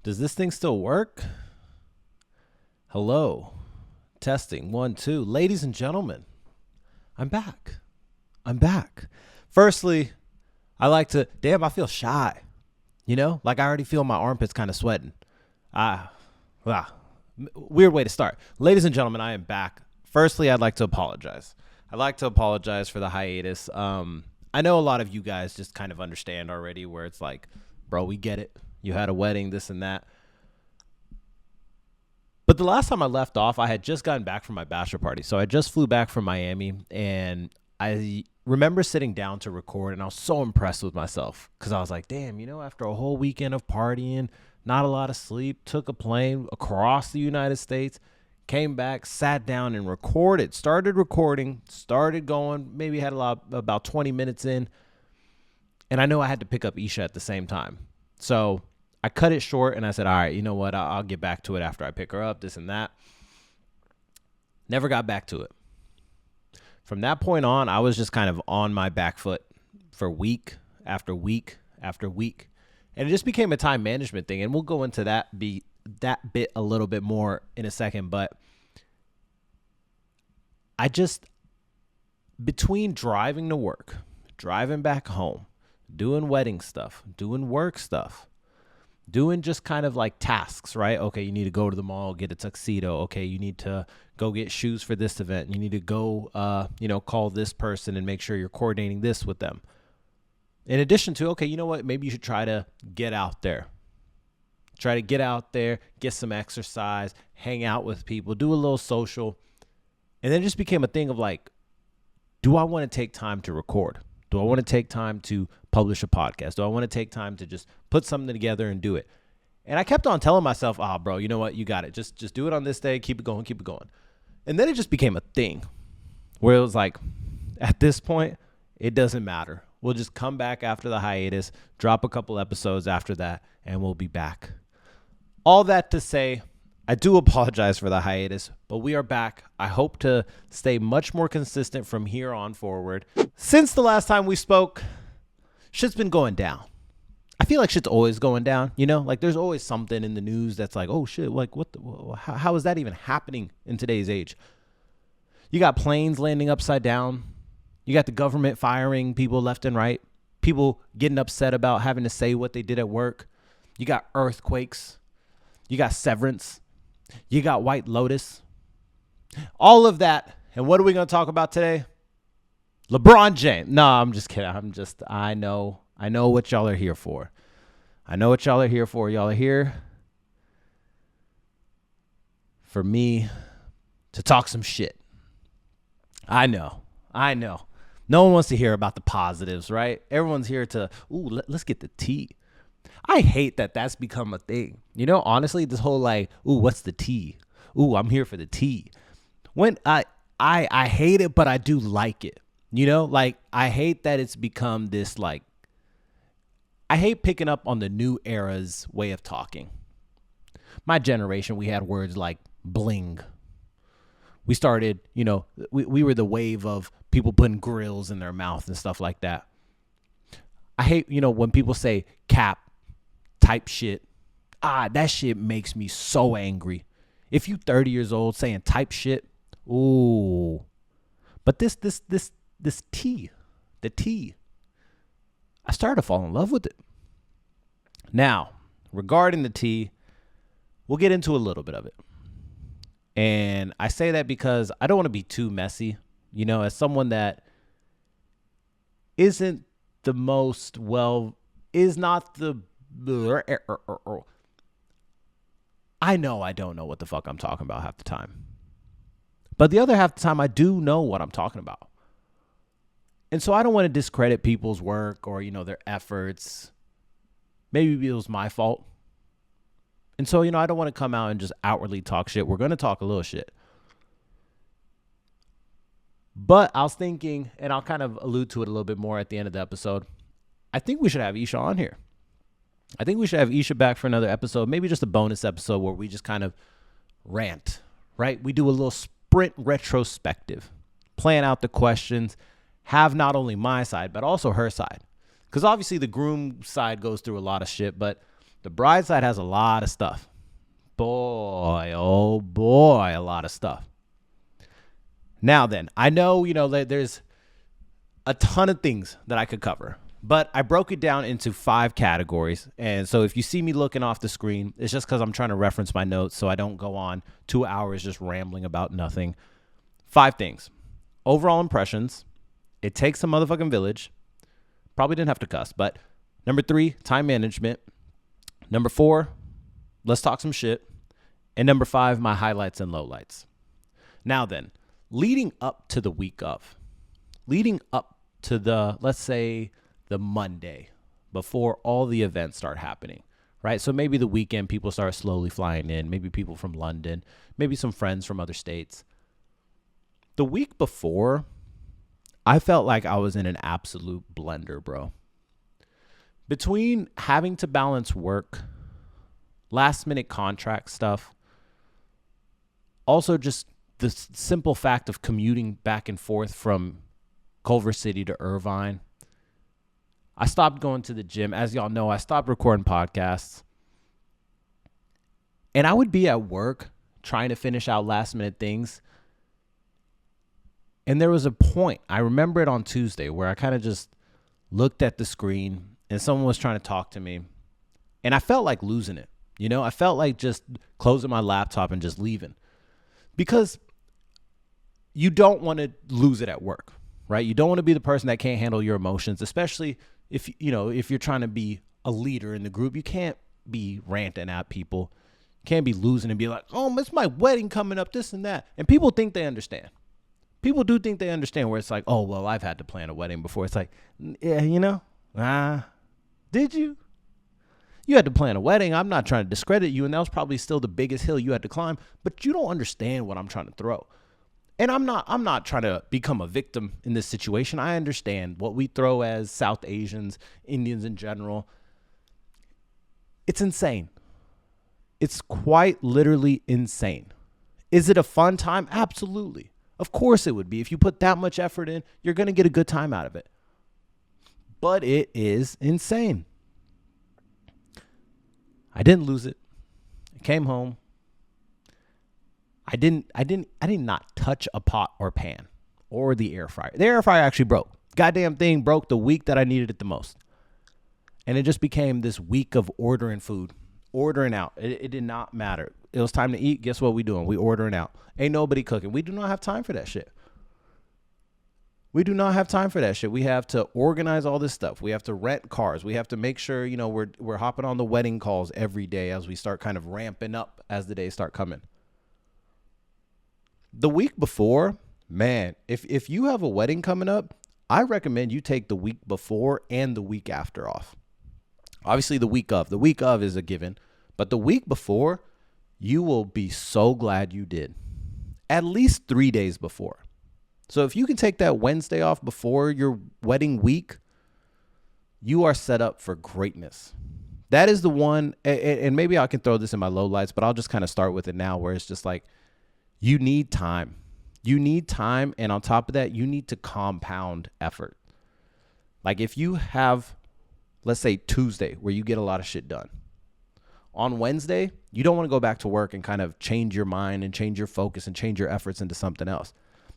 Does this thing still work? Hello. Testing. 1, 2. Ladies and gentlemen, I'm back. Firstly, I feel shy. Like I already feel my armpits kind of sweating. Weird way to start. Ladies and gentlemen, I am back. Firstly, I'd like to apologize. For the hiatus. I know a lot of you guys just kind of understand already where it's like, bro, we get it. You had a wedding, this and that. But the last time I left off, I had just gotten back from my bachelor party. So I just flew back from Miami, and I remember sitting down to record, and I was so impressed with myself because I was like, damn, after a whole weekend of partying, not a lot of sleep, took a plane across the United States, came back, sat down and recorded, started going, maybe had about 20 minutes in. And I know I had to pick up Isha at the same time. So I cut it short and I said, all right, you know what? I'll get back to it after I pick her up, this and that. Never got back to it. From that point on, I was just kind of on my back foot for week after week after week. And it just became a time management thing. And we'll go into that bit a little bit more in a second. But between driving to work, driving back home, doing wedding stuff, doing work stuff, doing just kind of like tasks, right? Okay, you need to go to the mall, get a tuxedo. Okay, you need to go get shoes for this event. You need to go, call this person and make sure you're coordinating this with them. In addition to, okay, you know what? Maybe you should try to get out there. Get some exercise, hang out with people, do a little social. And then it just became a thing of like, do I want to take time to record? Do I want to take time to publish a podcast? Do I want to take time to just put something together and do it? And I kept on telling myself, bro, you know what? You got it. Just do it on this day. Keep it going. And then it just became a thing where it was like, at this point, it doesn't matter. We'll just come back after the hiatus, drop a couple episodes after that, and we'll be back. All that to say, I do apologize for the hiatus, but we are back. I hope to stay much more consistent from here on forward. Since the last time we spoke, shit's been going down. I feel like shit's always going down, Like there's always something in the news that's like, oh shit, like how is that even happening in today's age? You got planes landing upside down. You got the government firing people left and right. People getting upset about having to say what they did at work. You got earthquakes. You got Severance. You got White Lotus. All of that. And what are we going to talk about today? LeBron James. No, I'm just kidding. I know what y'all are here for. Y'all are here for me to talk some shit. I know. No one wants to hear about the positives, right? Everyone's here to, let's get the tea. I hate that that's become a thing. Honestly, this whole like, what's the tea? I'm here for the tea. When I hate it, but I do like it. Like I hate that it's become this like, I hate picking up on the new era's way of talking. My generation, we had words like bling. We started, we were the wave of people putting grills in their mouth and stuff like that. I hate, when people say cap type shit. That shit makes me so angry. If you 30 years old saying type shit, ooh. But this tea, the tea, I started to fall in love with it. Now, regarding the tea, we'll get into a little bit of it. And I say that because I don't want to be too messy, as someone that isn't the most is not the, I know I don't know what the fuck I'm talking about half the time. But the other half the time, I do know what I'm talking about. And so I don't want to discredit people's work or, their efforts. Maybe it was my fault. And so, I don't want to come out and just outwardly talk shit. We're going to talk a little shit. But I was thinking, and I'll kind of allude to it a little bit more at the end of the episode, I think we should have Isha on here. I think we should have Isha back for another episode, maybe just a bonus episode where we just kind of rant, right? We do a little sprint retrospective, plan out the questions, have not only my side, but also her side. Because obviously the groom side goes through a lot of shit, but The bride side has a lot of stuff. Boy, oh boy, a lot of stuff. Now then, I know, there's a ton of things that I could cover, but I broke it down into 5 categories. And so if you see me looking off the screen, it's just because I'm trying to reference my notes so I don't go on 2 hours just rambling about nothing. 5 things. Overall impressions. It takes a motherfucking village. Probably didn't have to cuss, but number 3, time management. Number 4, let's talk some shit. And number 5, my highlights and lowlights. Now then, leading up to the week of, leading up to the, let's say, the Monday before all the events start happening, right? So maybe the weekend people start slowly flying in, maybe people from London, maybe some friends from other states. The week before, I felt like I was in an absolute blender, bro. Between having to balance work, last minute contract stuff, also just the simple fact of commuting back and forth from Culver City to Irvine. I stopped going to the gym. As y'all know, I stopped recording podcasts. And I would be at work trying to finish out last minute things. And there was a point, I remember it on Tuesday, where I kind of just looked at the screen and someone was trying to talk to me. And I felt like losing it. I felt like just closing my laptop and just leaving. Because you don't want to lose it at work, right? You don't want to be the person that can't handle your emotions, especially if you're trying to be a leader in the group. You can't be ranting at people. You can't be losing and be like, oh, it's my wedding coming up, this and that. And people think they understand. People do think they understand, where it's like, oh, well, I've had to plan a wedding before. It's like, yeah, did you? You had to plan a wedding. I'm not trying to discredit you. And that was probably still the biggest hill you had to climb, but you don't understand what I'm trying to throw. And I'm not trying to become a victim in this situation. I understand what we throw as South Asians, Indians in general. It's insane. It's quite literally insane. Is it a fun time? Absolutely. Of course it would be. If you put that much effort in, you're going to get a good time out of it. But it is insane. I didn't lose it. I came home. I did not touch a pot or pan or the air fryer. The air fryer actually broke. Goddamn thing broke the week that I needed it the most. And it just became this week of ordering food, ordering out. It did not matter. It was time to eat. Guess what we doing? We ordering out. Ain't nobody cooking. We do not have time for that shit. We do not have time for that shit. We have to organize all this stuff. We have to rent cars. We have to make sure, we're hopping on the wedding calls every day as we start kind of ramping up as the days start coming. The week before, man, if you have a wedding coming up, I recommend you take the week before and the week after off. Obviously the week of is a given, but the week before, you will be so glad you did. At least 3 days before. So if you can take that Wednesday off before your wedding week, you are set up for greatness. That is the one, and maybe I can throw this in my lowlights, but I'll just kind of start with it now, where it's just like, you need time. You need time, and on top of that, you need to compound effort. Like if you have, let's say Tuesday, where you get a lot of shit done. On Wednesday, you don't want to go back to work and kind of change your mind and change your focus and change your efforts into something else.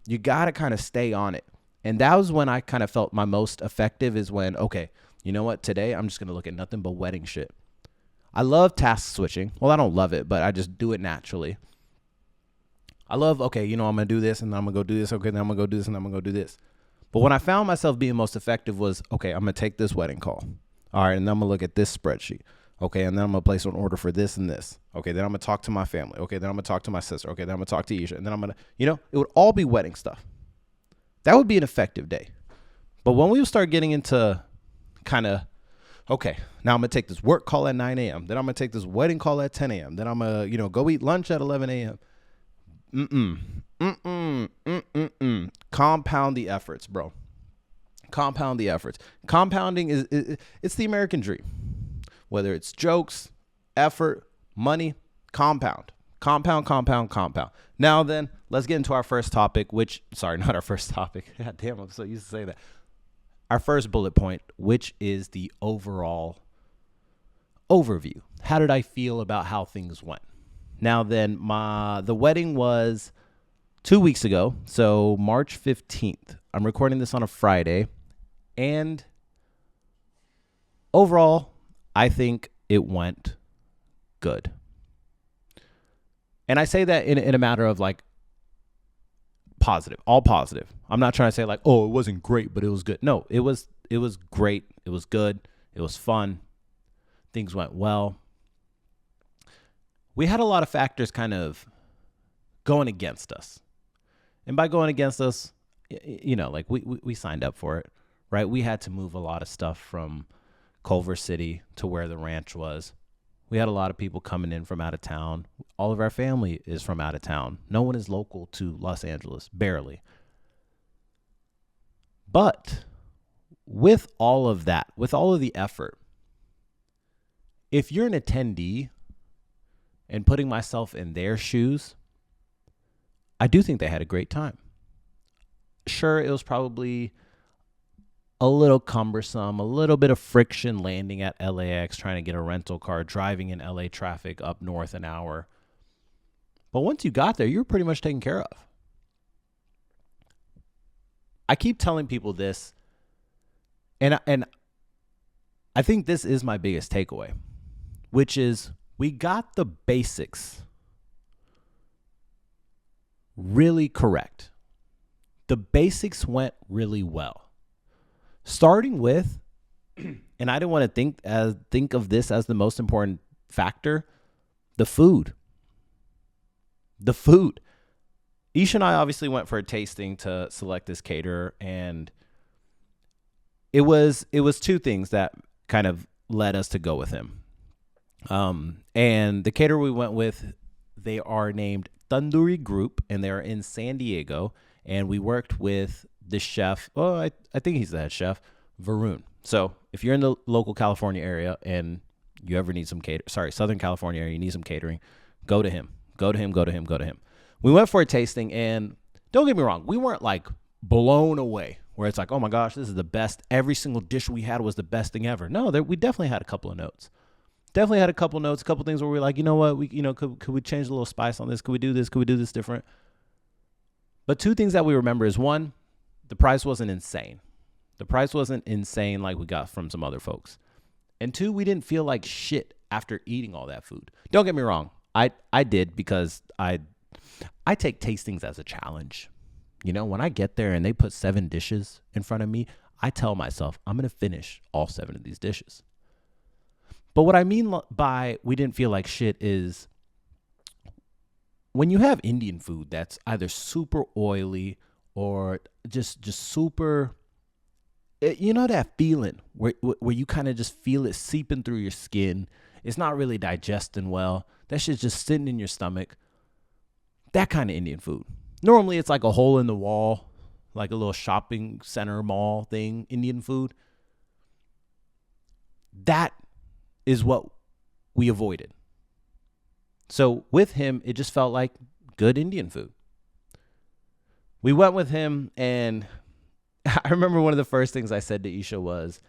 You got to kind of stay on it. And that was when I kind of felt my most effective, is when, okay, you know what? Today, I'm just going to look at nothing but wedding shit. I love task switching. Well, I don't love it, but I just do it naturally. I love, okay, I'm going to do this and then I'm going to go do this. Okay, then I'm going to go do this and I'm going to go do this. But when I found myself being most effective was, okay, I'm going to take this wedding call. All right, and then I'm going to look at this spreadsheet. Okay, and then I'm going to place an order for this and this. Okay, then I'm going to talk to my family. Okay, then I'm going to talk to my sister. Okay, then I'm going to talk to Isha. And then I'm going to, it would all be wedding stuff. That would be an effective day. But when we would start getting into kind of, okay, now I'm going to take this work call at 9 a.m. Then I'm going to take this wedding call at 10 a.m. Then I'm going to, go eat lunch at 11 a.m. Compound the efforts, bro. Compound the efforts. Compounding it's the American dream. Whether it's jokes, effort, money, compound. Now then, let's get into our first topic, not our first topic. God damn, I'm so used to saying that. Our first bullet point, which is the overall overview. how did I feel about how things went? Now then, the wedding was 2 weeks ago, so March 15th. I'm recording this on a Friday, and overall, I think it went good. And I say that in a matter of like positive, all positive. I'm not trying to say like, oh, it wasn't great, but it was good. No, it was great. It was good. It was fun. Things went well. We had a lot of factors kind of going against us. And by going against us, like we signed up for it, right? We had to move a lot of stuff from Culver City to where the ranch was. We had a lot of people coming in from out of town. All of our family is from out of town. No one is local to Los Angeles, barely. But with all of that, with all of the effort, if you're an attendee and putting myself in their shoes, I do think they had a great time. Sure, it was probably a little cumbersome, a little bit of friction landing at LAX, trying to get a rental car, driving in LA traffic up north an hour. But once you got there, you were pretty much taken care of. I keep telling people this, and I think this is my biggest takeaway, which is we got the basics really correct. The basics went really well. Starting with, and I didn't want to think of this as the most important factor, the food. The food. Ish and I obviously went for a tasting to select this caterer, and it was two things that kind of led us to go with him. And the caterer we went with, they are named Tandoori Group, and they're in San Diego. And we worked with the chef. Oh, I think he's the head chef, Varun. So if you're in the local California area and you ever need some Southern California area, you need some catering, go to him. Go to him. We went for a tasting, and don't get me wrong, we weren't like blown away where it's like, oh my gosh, this is the best. Every single dish we had was the best thing ever. No, we definitely had a couple of notes. A couple things where we're like, you know what, could we change a little spice on this? Could we do this? Could we do this different? But two things that we remember is, one, the price wasn't insane. The price wasn't insane like we got from some other folks. And two, we didn't feel like shit after eating all that food. Don't get me wrong. I did, because I take tastings as a challenge. When I get there and they put 7 dishes in front of me, I tell myself I'm going to finish all 7 of these dishes. But what I mean by we didn't feel like shit is when you have Indian food that's either super oily or just super, that feeling where you kind of just feel it seeping through your skin. It's not really digesting well. That shit's just sitting in your stomach. That kind of Indian food. Normally it's like a hole in the wall, like a little shopping center mall thing, Indian food. That is what we avoided. So with him, it just felt like good Indian food. We went with him, and I remember one of the first things I said to Isha was,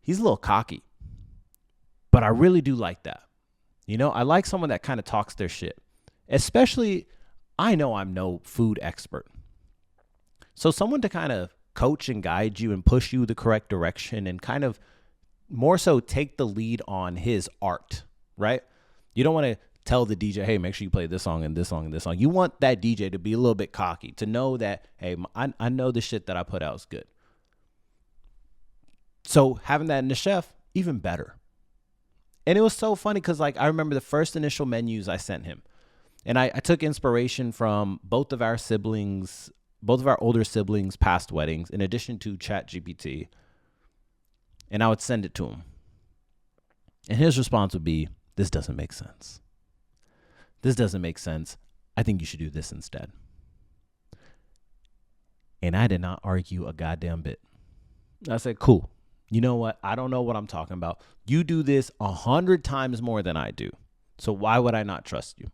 he's a little cocky, but I really do like that. I like someone that kind of talks their shit, especially, I know I'm no food expert. So someone to kind of coach and guide you and push you the correct direction and kind of more so take the lead on his art, right? You don't want to tell the DJ, hey, make sure you play this song and this song and this song. You want that DJ to be a little bit cocky, to know that, hey, I know the shit that I put out is good. So having that in the chef, even better. And it was so funny because, like, I remember the first initial menus I sent him. And I took inspiration from both of our older siblings' past weddings, in addition to ChatGPT. And I would send it to him. And his response would be, this doesn't make sense. This doesn't make sense. I think you should do this instead. And I did not argue a goddamn bit. I said, cool. You know what? I don't know what I'm talking about. You do this 100 times more than I do. So why would I not trust you?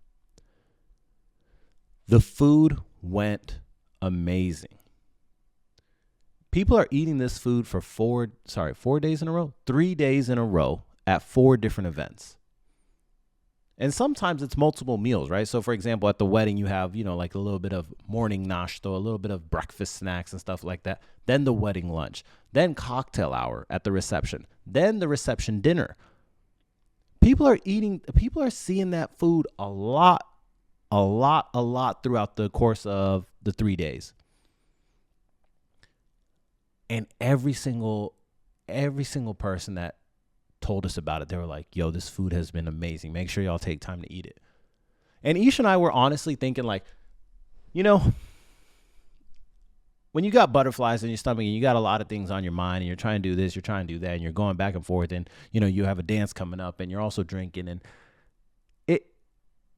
The food went amazing. People are eating this food for 4 days in a row, 3 days in a row at 4 different events. And sometimes it's multiple meals, right? So, for example, at the wedding, you have, like a little bit of morning nashto, a little bit of breakfast snacks and stuff like that. Then the wedding lunch, then cocktail hour at the reception, then the reception dinner. People are seeing that food a lot throughout the course of the 3 days. And every single person that told us about it, they were like, yo, this food has been amazing. Make sure y'all take time to eat it. And Ish and I were honestly thinking like, when you got butterflies in your stomach and you got a lot of things on your mind and you're trying to do this, you're trying to do that, and you're going back and forth, and, you have a dance coming up and you're also drinking, and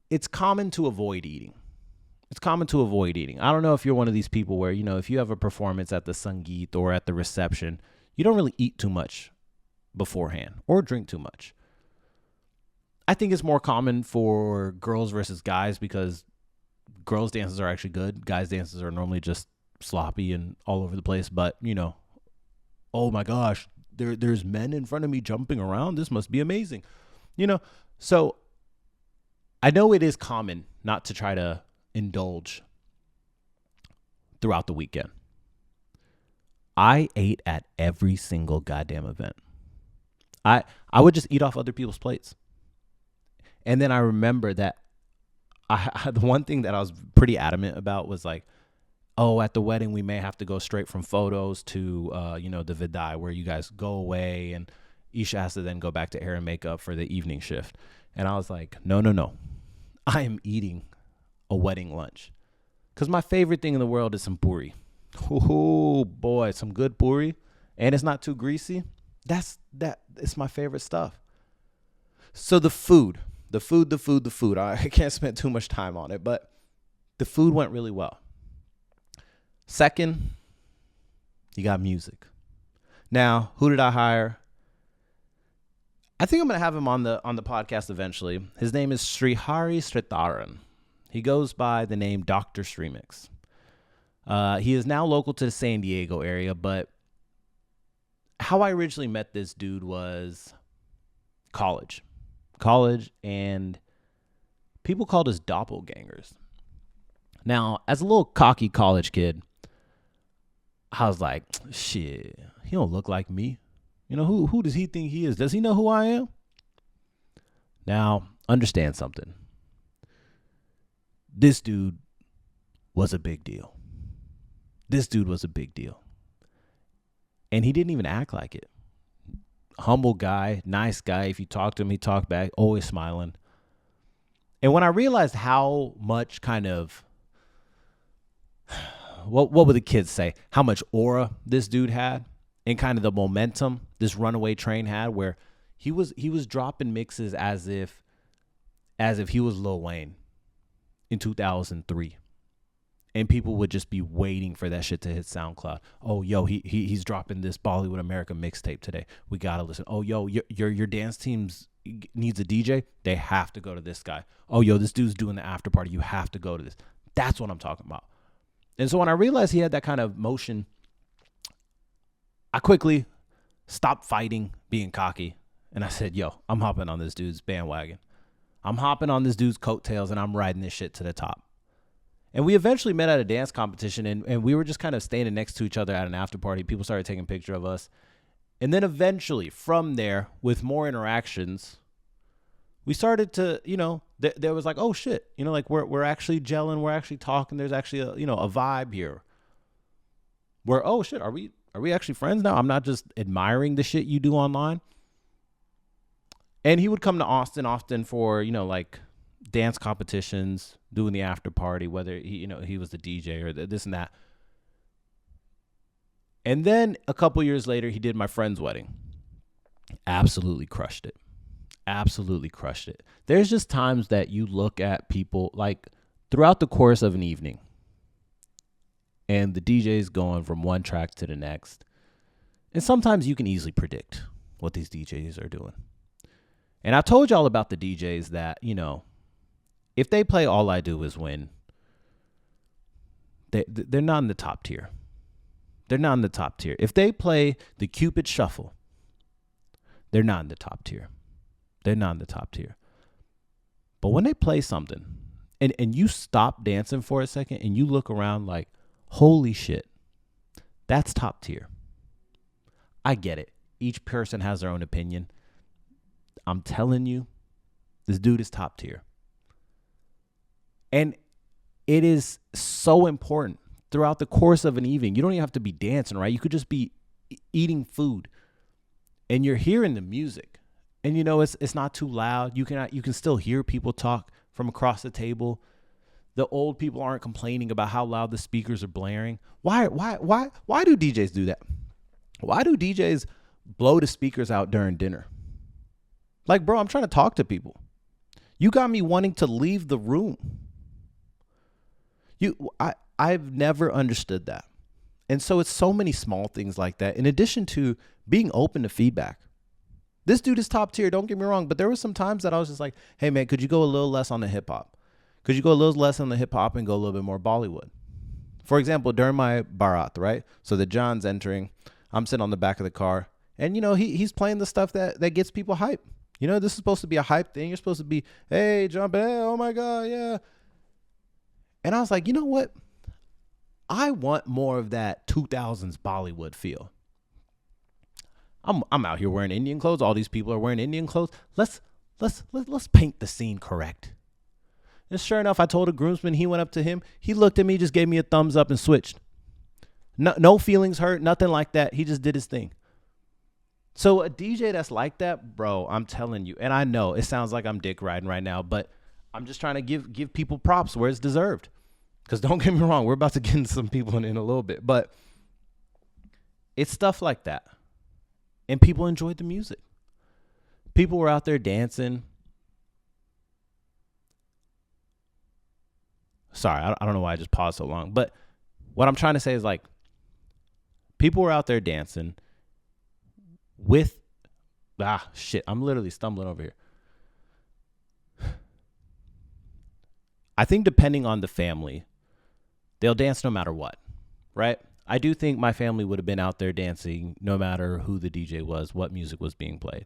it's common to avoid eating. It's common to avoid eating. I don't know if you're one of these people where, if you have a performance at the Sangeet or at the reception, you don't really eat too much beforehand or drink too much. I think it's more common for girls versus guys because girls' dances are actually good. Guys' dances are normally just sloppy and all over the place. But, oh my gosh, there's men in front of me jumping around. This must be amazing. So I know it is common not to try to indulge throughout the weekend. I ate at every single goddamn event. I would just eat off other people's plates. And then I remember that the one thing that I was pretty adamant about was like, oh, at the wedding, we may have to go straight from photos to, the vidai where you guys go away and Isha has to then go back to hair and makeup for the evening shift. And I was like, no. I am eating a wedding lunch because my favorite thing in the world is some puri. Oh boy, some good puri. And it's not too greasy. It's my favorite stuff. So the food. I can't spend too much time on it, but the food went really well. Second, you got music. Now, who did I hire? I think I'm going to have him on the podcast eventually. His name is Srihari Sritharan. He goes by the name Dr. Srimix. He is now local to the San Diego area, but how I originally met this dude was college, and people called us doppelgangers. Now, as a little cocky college kid, I was like, shit, he don't look like me. Who does he think he is? Does he know who I am? Now, understand something. This dude was a big deal. And he didn't even act like it. Humble guy, nice guy. If you talk to him, he talked back, always smiling. And when I realized how much kind of, what would the kids say? How much aura this dude had and kind of the momentum this runaway train had, where he was dropping mixes as if he was Lil Wayne in 2003. And people would just be waiting for that shit to hit SoundCloud. Oh, yo, he's dropping this Bollywood America mixtape today. We got to listen. Oh, yo, your dance teams needs a DJ. They have to go to this guy. Oh, yo, this dude's doing the after party. You have to go to this. That's what I'm talking about. And so when I realized he had that kind of motion, I quickly stopped fighting being cocky. And I said, yo, I'm hopping on this dude's bandwagon. I'm hopping on this dude's coattails and I'm riding this shit to the top. And we eventually met at a dance competition, and we were just kind of standing next to each other at an after party. People started taking a picture of us. And then eventually, from there, with more interactions, we started to, there was like, oh shit, like we're actually gelling, we're actually talking. There's actually a vibe here. Where, oh shit, are we actually friends now? I'm not just admiring the shit you do online. And he would come to Austin often for, like dance competitions, doing the after party, whether he was the DJ or this and that. And then a couple years later, he did my friend's wedding. Absolutely crushed it. There's just times that you look at people like throughout the course of an evening, and the DJ's going from one track to the next. And sometimes you can easily predict what these DJs are doing. And I told y'all about the DJs that, if they play All I Do Is Win, they're not in the top tier. If they play the Cupid Shuffle, they're not in the top tier. But when they play something and you stop dancing for a second and you look around like, holy shit, that's top tier. I get it. Each person has their own opinion. I'm telling you, this dude is top tier. And it is so important throughout the course of an evening. You don't even have to be dancing, right? You could just be eating food and you're hearing the music. And you know, it's not too loud. You can still hear people talk from across the table. The old people aren't complaining about how loud the speakers are blaring. Why do DJs do that? Why do DJs blow the speakers out during dinner? Like, bro, I'm trying to talk to people. You got me wanting to leave the room. I've never understood that. And so it's so many small things like that, in addition to being open to feedback. This dude is top tier, don't get me wrong, but there were some times that I was just like, hey, man, could you go a little less on the hip hop? Could you go a little less on the hip hop and go a little bit more Bollywood? For example, during my Bharat, right? So the John's entering, I'm sitting on the back of the car, and, you know, he's playing the stuff that gets people hype. You know, this is supposed to be a hype thing. You're supposed to be, hey, jumping, hey, oh my God, yeah. And I was like, you know what? I want more of that 2000s Bollywood feel. I'm out here wearing Indian clothes. All these people are wearing Indian clothes. Let's paint the scene correct. And sure enough, I told a groomsman, he went up to him. He looked at me, just gave me a thumbs up and switched. No feelings hurt, nothing like that. He just did his thing. So a DJ that's like that, bro, I'm telling you, and I know it sounds like I'm dick riding right now, but I'm just trying to give people props where it's deserved. Because don't get me wrong, we're about to get into some people in a little bit, but it's stuff like that. And people enjoyed the music. People were out there dancing. Sorry, I don't know why I just paused so long. But what I'm trying to say is, like, people were out there dancing with, I'm literally stumbling over here. I think depending on the family, they'll dance no matter what, right? I do think my family would have been out there dancing no matter who the DJ was, what music was being played.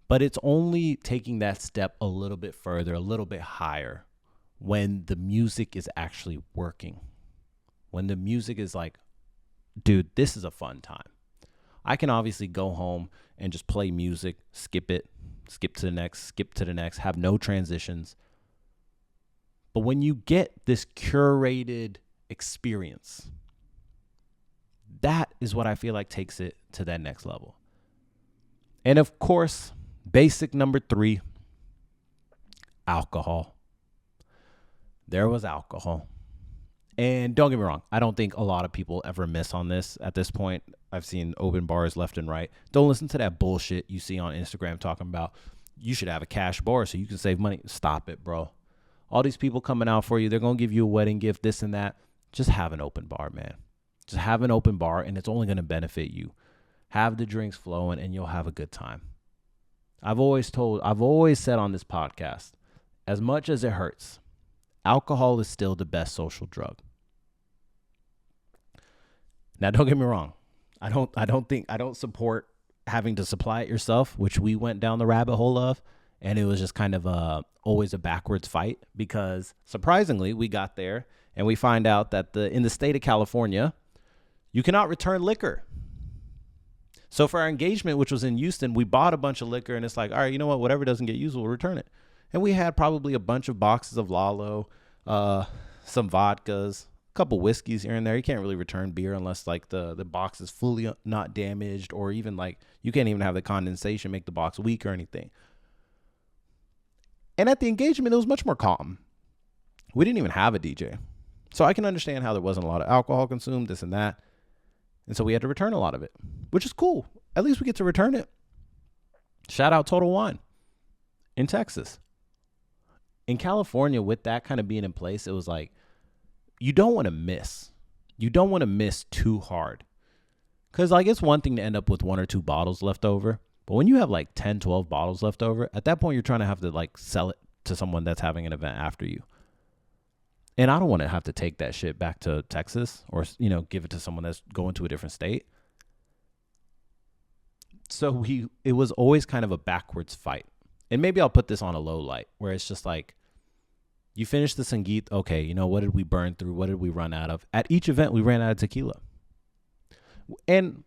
But it's only taking that step a little bit further, a little bit higher, when the music is actually working. When the music is like, dude, this is a fun time. I can obviously go home and just play music, skip to the next, have no transitions. But when you get this curated experience, that is what I feel like takes it to that next level. And of course, basic number 3, alcohol. There was alcohol. And don't get me wrong, I don't think a lot of people ever miss on this at this point. I've seen open bars left and right. Don't listen to that bullshit you see on Instagram talking about you should have a cash bar so you can save money. Stop it, bro. All these people coming out for you, they're going to give you a wedding gift, this and that. Just have an open bar, man. Just have an open bar, and it's only going to benefit you. Have the drinks flowing, and you'll have a good time. I've always said on this podcast, as much as it hurts, alcohol is still the best social drug. Now, don't get me wrong. I don't support having to supply it yourself, which we went down the rabbit hole of. And it was just kind of always a backwards fight, because surprisingly, we got there and we find out that in the state of California, you cannot return liquor. So for our engagement, which was in Houston, we bought a bunch of liquor, and it's like, all right, you know what? Whatever doesn't get used, we'll return it. And we had probably a bunch of boxes of Lalo, some vodkas, a couple whiskeys here and there. You can't really return beer unless like the box is fully not damaged, or even like you can't even have the condensation make the box weak or anything. And at the engagement, it was much more calm. We didn't even have a DJ. So I can understand how there wasn't a lot of alcohol consumed, this and that. And so we had to return a lot of it, which is cool. At least we get to return it. Shout out Total Wine in Texas. In California, with that kind of being in place, it was like, you don't want to miss. You don't want to miss too hard. Because like, it's one thing to end up with 1 or 2 bottles left over. But when you have like 10, 12 bottles left over, at that point, you're trying to have to like sell it to someone that's having an event after you. And I don't want to have to take that shit back to Texas or, you know, give it to someone that's going to a different state. So it was always kind of a backwards fight. and maybe I'll put this on a low light where it's just like, you finish the Sangeet. Okay, you know, what did we burn through? What did we run out of? At each event, we ran out of tequila. And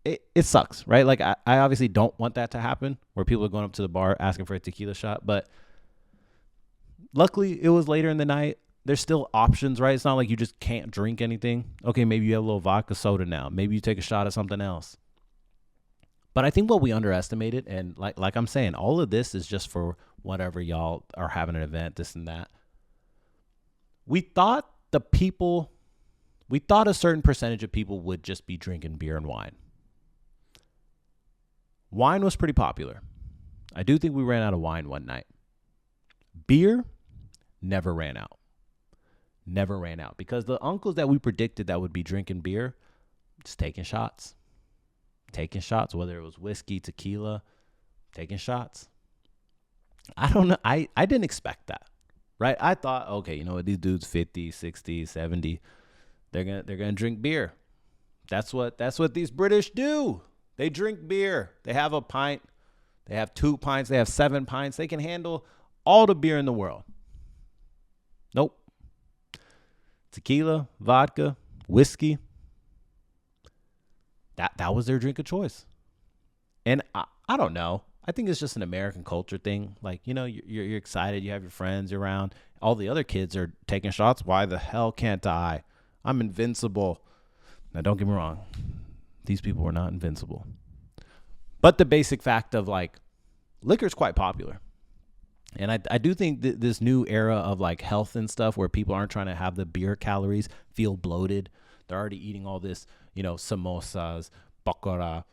it sucks, right? Like, I obviously don't want that to happen where people are going up to the bar asking for a tequila shot. But luckily, it was later in the night. There's still options, right? It's not like you just can't drink anything. Okay, maybe you have a little vodka soda now. Maybe you take a shot of something else. But I think what we underestimated, and like I'm saying, all of this is just for whatever y'all are having an event, this and that. We thought a certain percentage of people would just be drinking beer and wine. Wine was pretty popular. I do think we ran out of wine one night. Beer never ran out. Never ran out. Because the uncles that we predicted that would be drinking beer, just taking shots. Taking shots, whether it was whiskey, tequila, taking shots. I don't know. I didn't expect that, right? I thought, okay, you know what, these dudes 50, 60, 70, they're gonna drink beer. That's what these British do. They drink beer. They have a pint. They have 2 pints. They have 7 pints. They can handle all the beer in the world. Nope. Tequila, vodka, whiskey. That was their drink of choice. And I don't know. I think it's just an American culture thing. Like, you know, you're excited. You have your friends around. All the other kids are taking shots. Why the hell can't I? I'm invincible. Now, don't get me wrong. These people were not invincible. But the basic fact of, like, liquor is quite popular. And I do think that this new era of, like, health and stuff where people aren't trying to have the beer calories feel bloated. They're already eating all this, you know, samosas, pakora,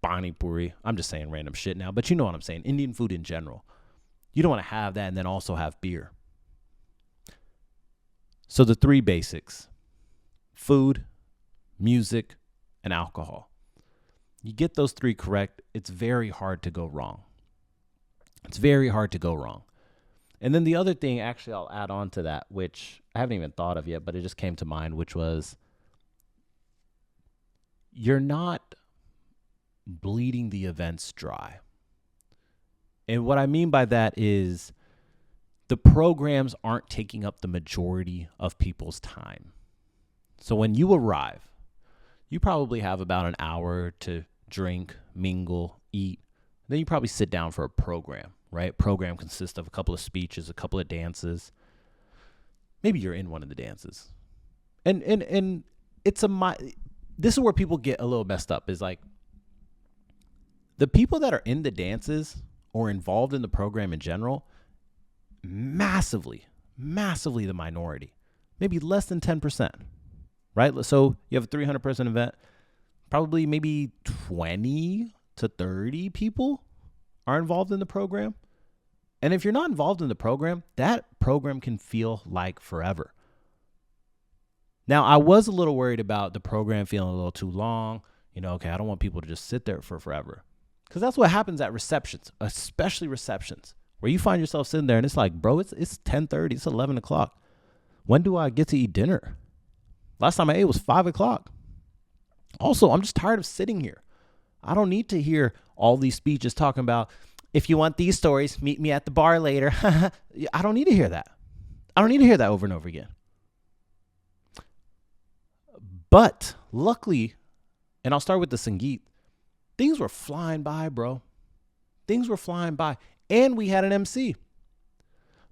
pani puri. I'm just saying random shit now, but you know what I'm saying. Indian food in general. You don't want to have that and then also have beer. So the 3 basics: food, music, and alcohol. You get those 3 correct, it's very hard to go wrong. It's very hard to go wrong. And then the other thing, actually, I'll add on to that, which I haven't even thought of yet, but it just came to mind, which was, you're not bleeding the events dry. And what I mean by that is the programs aren't taking up the majority of people's time. So when you arrive, you probably have about an hour to drink, mingle, eat. Then you probably sit down for a program, right? Program consists of a couple of speeches, a couple of dances. Maybe you're in one of the dances. And it's this is where people get a little messed up, is like, the people that are in the dances or involved in the program in general, massively the minority, maybe less than 10%, right? So you have a 300-person event, probably maybe 20 to 30 people are involved in the program. And if you're not involved in the program, that program can feel like forever. Now, I was a little worried about the program feeling a little too long. You know, okay, I don't want people to just sit there for forever. Because that's what happens at receptions, especially receptions, where you find yourself sitting there and it's like, bro, it's 10:30, it's 11 o'clock. When do I get to eat dinner? Last time I ate was 5 o'clock. Also, I'm just tired of sitting here. I don't need to hear all these speeches talking about, if you want these stories, meet me at the bar later. I don't need to hear that. I don't need to hear that over and over again. But luckily, and I'll start with the Sangeet, things were flying by, bro. Things were flying by. And we had an MC.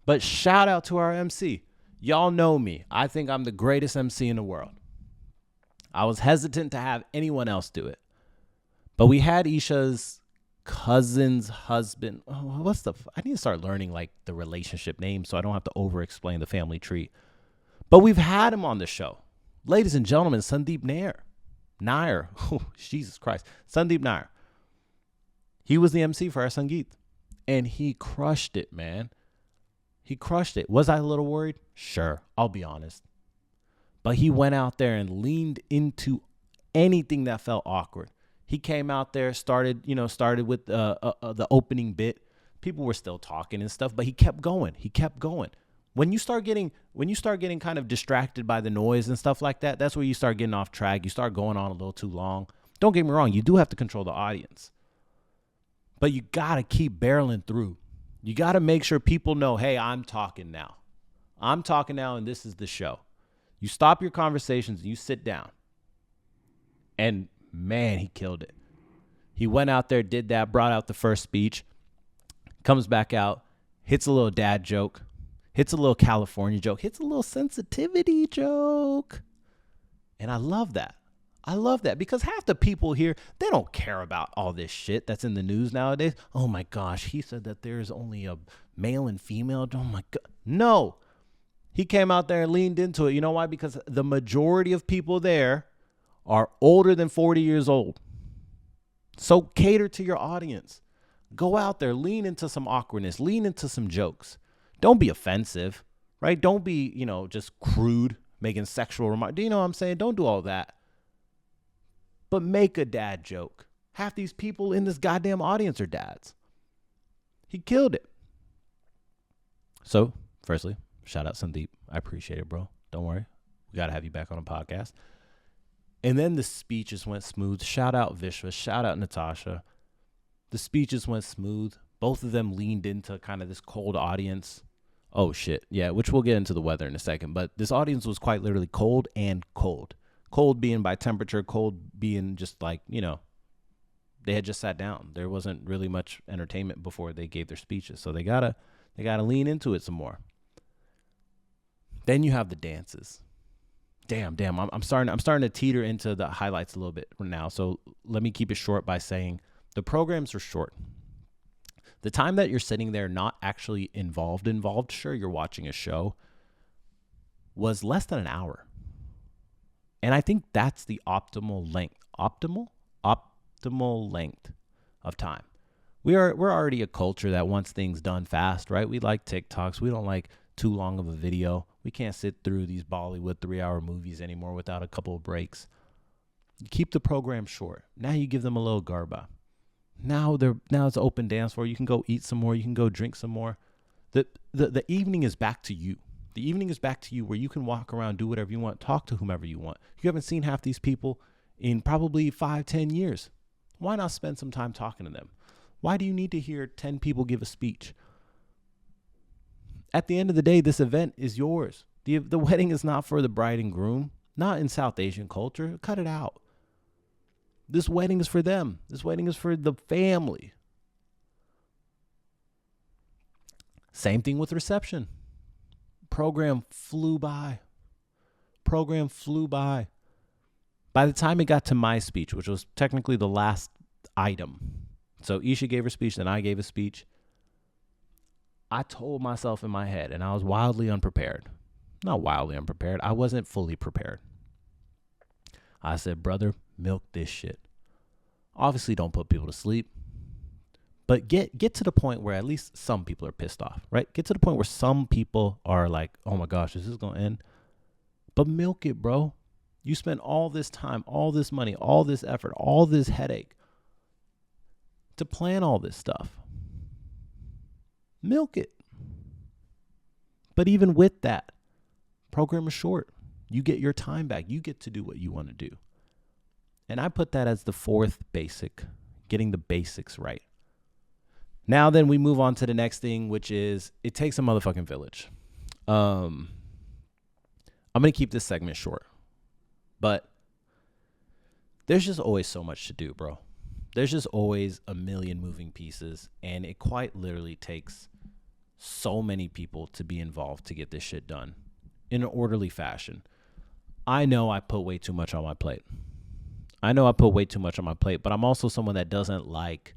But shout out to our MC. Y'all know me. I think I'm the greatest MC in the world. I was hesitant to have anyone else do it. But we had Isha's cousin's husband. Oh, I need to start learning like the relationship name so I don't have to over-explain the family tree. But we've had him on the show. Ladies and gentlemen, Sandeep Nair. Oh, Jesus Christ. Sandeep Nair. He was the MC for our Sangeet. And he crushed it, man. He crushed it. Was I a little worried? Sure, I'll be honest. But he went out there and leaned into anything that felt awkward. He came out there, started with the opening bit. People were still talking and stuff, but he kept going. When you start getting kind of distracted by the noise and stuff like that, that's where you start getting off track. You start going on a little too long. Don't get me wrong, you do have to control the audience. But you got to keep barreling through. You got to make sure people know, hey, I'm talking now. I'm talking now, and this is the show. You stop your conversations and you sit down. And man, he killed it. He went out there, did that, brought out the first speech, comes back out, hits a little dad joke, hits a little California joke, hits a little sensitivity joke. And I love that. I love that because half the people here, they don't care about all this shit that's in the news nowadays. Oh my gosh, he said that there's only a male and female. Oh my God. No. He came out there and leaned into it. You know why? Because the majority of people there are older than 40 years old. So cater to your audience. Go out there, lean into some awkwardness, lean into some jokes. Don't be offensive, right? Don't be, just crude, making sexual remarks. Do you know what I'm saying? Don't do all that. But make a dad joke. Half these people in this goddamn audience are dads. He killed it. So, firstly, shout out Sandeep. I appreciate it, bro. Don't worry. We got to have you back on a podcast. And then the speeches went smooth. Shout out Vishwa. Shout out Natasha. The speeches went smooth. Both of them leaned into kind of this cold audience. Oh, shit. Yeah, which we'll get into the weather in a second. But this audience was quite literally cold and cold. Cold being by temperature, cold being just like, they had just sat down. There wasn't really much entertainment before they gave their speeches. So they gotta lean into it some more. Then you have the dances. Damn. I'm starting to teeter into the highlights a little bit now. So let me keep it short by saying the programs are short. The time that you're sitting there not actually involved, sure, you're watching a show, was less than an hour. And I think that's the optimal length. Optimal length of time. We're already a culture that wants things done fast, right? We like TikToks. We don't like too long of a video. We can't sit through these Bollywood 3-hour movies anymore without a couple of breaks. You keep the program short. Now you give them a little garba. Now it's open dance floor. You can go eat some more. You can go drink some more. The evening is back to you. The evening is back to you where you can walk around, do whatever you want, talk to whomever you want. You haven't seen half these people in probably 5-10 years. Why not spend some time talking to them? Why do you need to hear 10 people give a speech? At the end of the day, this event is yours. The wedding is not for the bride and groom, not in South Asian culture. Cut it out. This wedding is for them. This wedding is for the family. Same thing with reception. Program flew by. By the time it got to my speech, which was technically the last item. So Isha gave her speech, then I gave a speech. I told myself in my head, and I was wildly unprepared. Not wildly unprepared. I wasn't fully prepared. I said, brother, milk this shit. Obviously, don't put people to sleep. But get to the point where at least some people are pissed off, right? Get to the point where some people are like, oh my gosh, is this going to end? But milk it, bro. You spend all this time, all this money, all this effort, all this headache to plan all this stuff. Milk it. But even with that, program is short. You get your time back. You get to do what you want to do. And I put that as the fourth basic, getting the basics right. Now then we move on to the next thing, which is it takes a motherfucking village. I'm going to keep this segment short, but there's just always so much to do, bro. There's just always a million moving pieces, and it quite literally takes so many people to be involved to get this shit done in an orderly fashion. I know I put way too much on my plate. But I'm also someone that doesn't like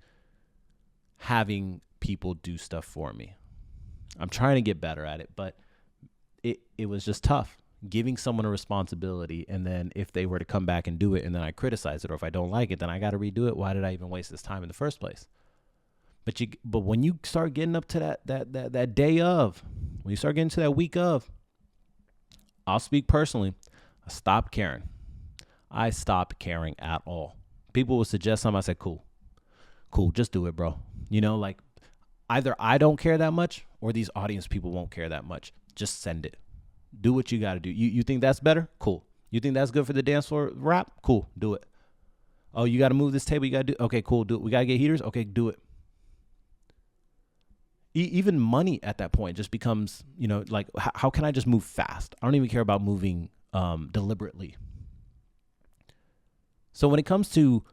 having people do stuff for me. I'm trying to get better at it, but it was just tough giving someone a responsibility. And then if they were to come back and do it and then I criticize it, or if I don't like it, then I got to redo it. Why did I even waste this time in the first place? But when you start getting up to that day of, when you start getting to that week of, I'll speak personally. I stopped caring. I stopped caring at all. People would suggest something. I said, cool, just do it, bro. Like either I don't care that much or these audience people won't care that much. Just send it. Do what you got to do. You think that's better? Cool. You think that's good for the dance floor rap? Cool. Do it. Oh, you got to move this table. You got to do. Okay, cool. Do it. We got to get heaters. Okay, do it. Even money at that point just becomes, like, how can I just move fast? I don't even care about moving deliberately. So when it comes to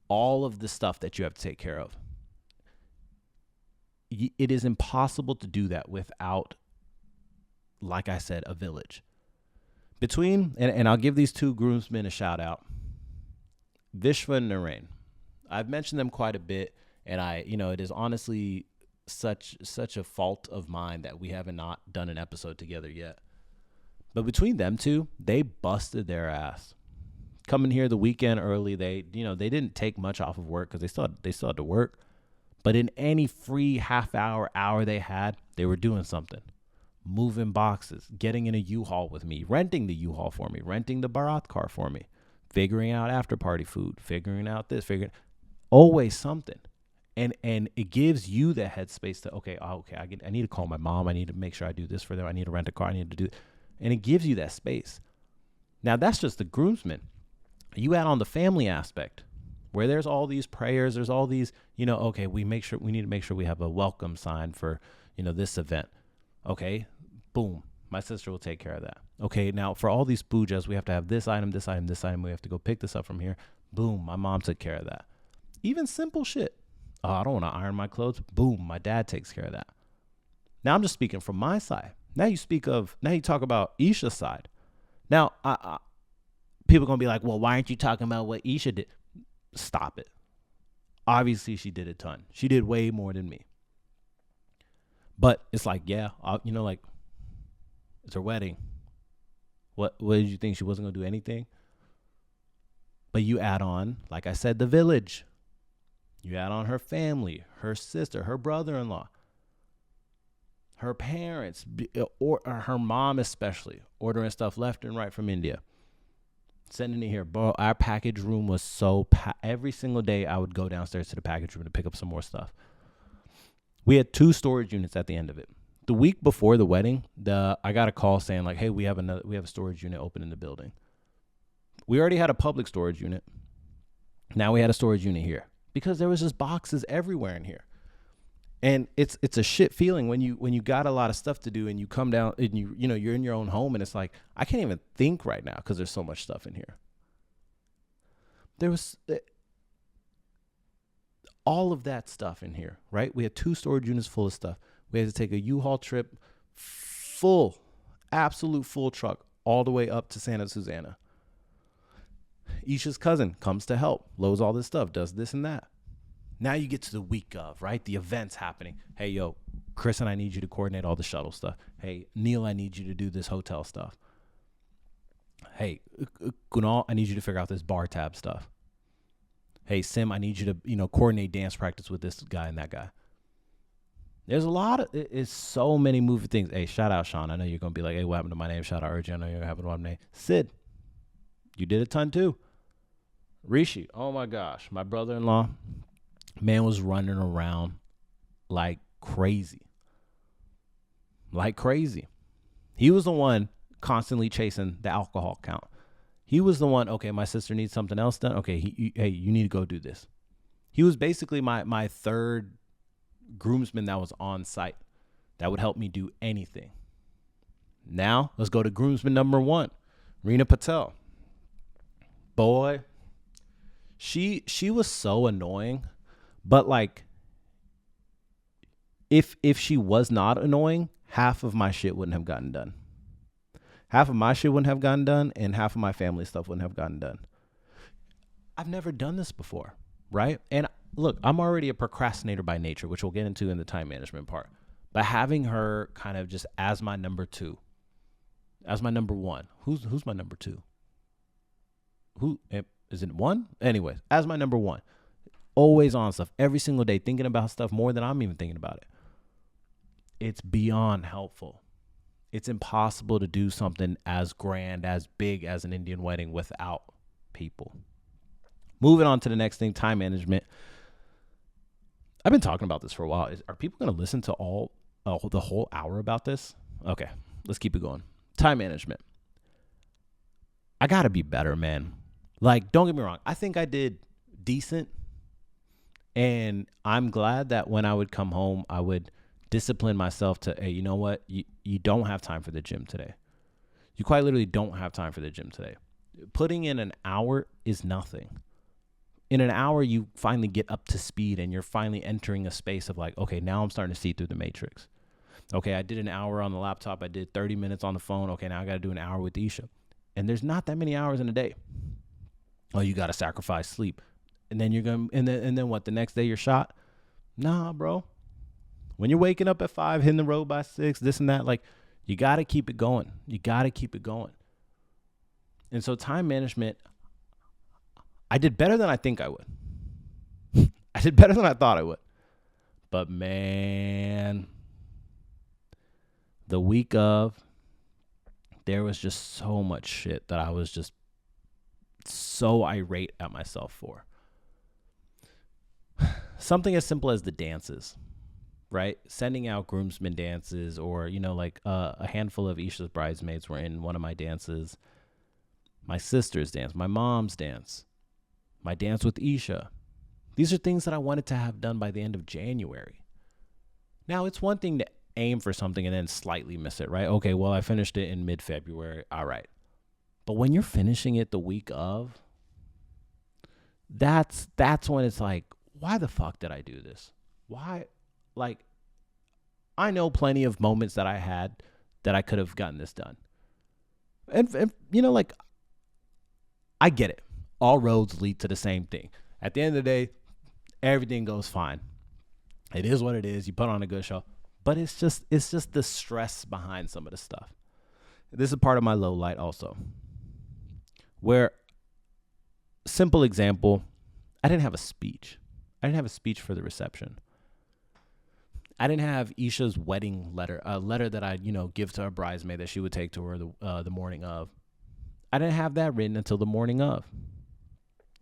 all of the stuff that you have to take care of, it is impossible to do that without, like I said, a village. And I'll give these two groomsmen a shout out, Vishva and Narain. I've mentioned them quite a bit, and it is honestly such a fault of mine that we haven't not done an episode together yet. But between them two, they busted their ass. Coming here the weekend early, they didn't take much off of work because they still had to work. But in any free half hour they had, they were doing something. Moving boxes, getting in a U-Haul with me, renting the U-Haul for me, renting the Bharat car for me, figuring out after party food, figuring out this, always something. And it gives you the headspace to, I need to call my mom. I need to make sure I do this for them. I need to rent a car. I need to do it. And it gives you that space. Now, that's just the groomsmen. You add on the family aspect where there's all these prayers. There's all these, we need to make sure we have a welcome sign for, this event. Okay, boom. My sister will take care of that. Okay, now for all these pujas, we have to have this item, this item, this item. We have to go pick this up from here. Boom, my mom took care of that. Even simple shit. Oh, I don't want to iron my clothes. Boom, my dad takes care of that. Now I'm just speaking from my side. Now you talk about Isha's side. Now, people are going to be like, well, why aren't you talking about what Isha did? Stop it. Obviously, she did a ton. She did way more than me. But it's like, it's her wedding. What did you think? She wasn't going to do anything? But you add on, like I said, the village. You add on her family, her sister, her brother-in-law, her parents, or her mom especially, ordering stuff left and right from India, sending it here. Bro, our package room was so every single day I would go downstairs to the package room to pick up some more stuff. We had 2 storage units at the end of it. The week before the wedding, I got a call saying like, hey, we have a storage unit open in the building. We already had a public storage unit. Now we had a storage unit here because there was just boxes everywhere in here. And it's a shit feeling when you got a lot of stuff to do and you come down and you're in your own home and it's like, I can't even think right now because there's so much stuff in here. There was all of that stuff in here, right? We had 2 storage units full of stuff. We had to take a U-Haul trip, absolute full truck, all the way up to Santa Susana. Isha's cousin comes to help, loads all this stuff, does this and that. Now you get to the week of, right? The event's happening. Hey, yo, Chris and I need you to coordinate all the shuttle stuff. Hey, Neil, I need you to do this hotel stuff. Hey, Kunal, I need you to figure out this bar tab stuff. Hey, Sim, I need you to, coordinate dance practice with this guy and that guy. There's it's so many moving things. Hey, shout out, Sean. I know you're going to be like, hey, what happened to my name? Shout out, Urgent. I know you're happened to my name. Sid, you did a ton too. Rishi, oh my gosh. My brother-in-law, man was running around like crazy. Like crazy. He was the one constantly chasing the alcohol count. He was the one, okay, my sister needs something else done. Okay, hey, you need to go do this. He was basically my third groomsman that was on site that would help me do anything. Now, let's go to groomsman number 1, Reena Patel. Boy, she was so annoying, but like, if she was not annoying, half of my shit wouldn't have gotten done. Half of my shit wouldn't have gotten done, and half of my family stuff wouldn't have gotten done. I've never done this before, right? And look, I'm already a procrastinator by nature, which we'll get into in the time management part. But having her kind of just as my number 2, as my number 1. Who's my number 2? Who is it 1? Anyways, as my number 1. Always on stuff, every single day, thinking about stuff more than I'm even thinking about it. It's beyond helpful. It's impossible to do something as grand, as big as an Indian wedding without people. Moving on to the next thing, time management. I've been talking about this for a while. Are people going to listen to the whole hour about this? Okay, let's keep it going. Time management. I got to be better, man. Like, don't get me wrong. I think I did decent. And I'm glad that when I would come home, I would discipline myself to, hey, you know what? You don't have time for the gym today. You quite literally don't have time for the gym today. Putting in an hour is nothing. In an hour, you finally get up to speed and you're finally entering a space of like, okay, now I'm starting to see through the matrix. Okay, I did an hour on the laptop. I did 30 minutes on the phone. Okay, now I got to do an hour with Isha. And there's not that many hours in a day. Oh, you got to sacrifice sleep. And then you're going to, and then what? The next day you're shot? Nah, bro. When you're waking up at 5, hitting the road by 6, this and that, like, you got to keep it going. You got to keep it going. And so time management, I did better than I think I would. I did better than I thought I would. But man, the week of, there was just so much shit that I was just so irate at myself for. Something as simple as the dances, right? Sending out groomsmen dances, or, you know, like a handful of Isha's bridesmaids were in one of my dances. My sister's dance, my mom's dance, my dance with Isha. These are things that I wanted to have done by the end of January. Now, it's one thing to aim for something and then slightly miss it, right? Okay, well, I finished it in mid-February. All right. But when you're finishing it the week of, that's when it's like, why the fuck did I do this? Why? Like, I know plenty of moments that I had that I could have gotten this done. And you know, like, I get it. All roads lead to the same thing. At the end of the day, everything goes fine. It is what it is. You put on a good show. But it's just the stress behind some of the stuff. This is part of my low light also. Where, simple example, I didn't have a speech. I didn't have a speech for the reception. I didn't have Isha's wedding letter, a letter that I'd, give to her bridesmaid that she would take to her the morning of. I didn't have that written until the morning of.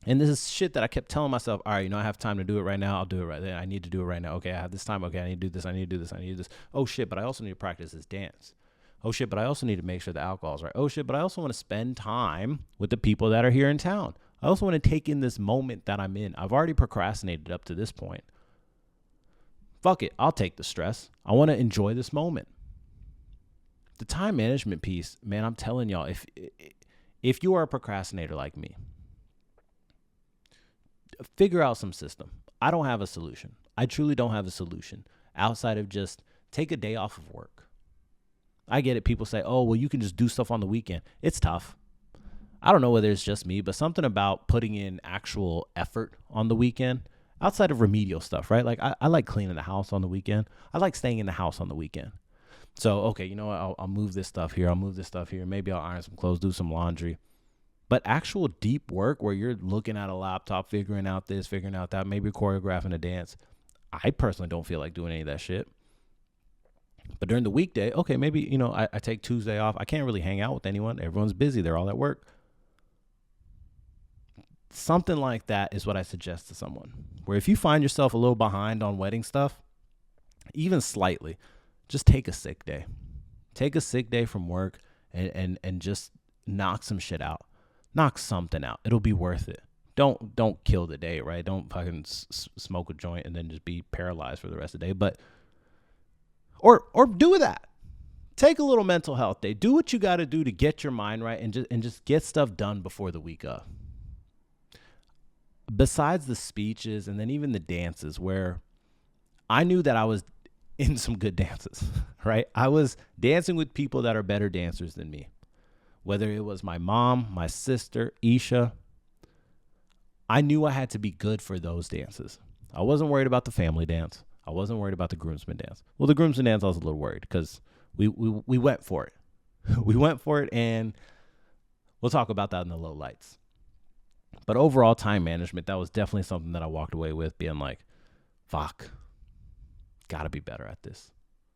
And this is shit that I kept telling myself, all right, I have time to do it right now. I'll do it right then. I need to do it right now. Okay, I have this time. Okay, I need to do this. I need to do this. I need to do this. Oh, shit, but I also need to practice this dance. Oh, shit, but I also need to make sure the alcohol's right. Oh, shit, but I also want to spend time with the people that are here in town. I also want to take in this moment that I'm in. I've already procrastinated up to this point. Fuck it. I'll take the stress. I want to enjoy this moment. The time management piece, man, I'm telling y'all, if you are a procrastinator like me, figure out some system. I don't have a solution. I truly don't have a solution outside of just take a day off of work. I get it. People say, oh, well, you can just do stuff on the weekend. It's tough. I don't know whether it's just me, but something about putting in actual effort on the weekend outside of remedial stuff, right? Like I like cleaning the house on the weekend. I like staying in the house on the weekend. So, okay, you know what? I'll move this stuff here. I'll move this stuff here. Maybe I'll iron some clothes, do some laundry. But actual deep work where you're looking at a laptop, figuring out this, figuring out that, maybe choreographing a dance, I personally don't feel like doing any of that shit. But during the weekday, okay, maybe, I take Tuesday off. I can't really hang out with anyone. Everyone's busy. They're all at work. Something like that is what I suggest to someone. Where if you find yourself a little behind on wedding stuff, even slightly, just take a sick day. Take a sick day from work and just knock some shit out. Knock something out. It'll be worth it. Don't kill the day, right? Don't fucking smoke a joint and then just be paralyzed for the rest of the day. But or do that. Take a little mental health day. Do what you got to do to get your mind right and just get stuff done before the week of. Besides the speeches and then even the dances, where I knew that I was in some good dances, right? I was dancing with people that are better dancers than me. Whether it was my mom, my sister, Isha, I knew I had to be good for those dances. I wasn't worried about the family dance. I wasn't worried about the groomsmen dance. Well, the groomsmen dance, I was a little worried because we went for it. We went for it, and we'll talk about that in the low lights. But overall, time management, that was definitely something that I walked away with being like, fuck, gotta be better at this.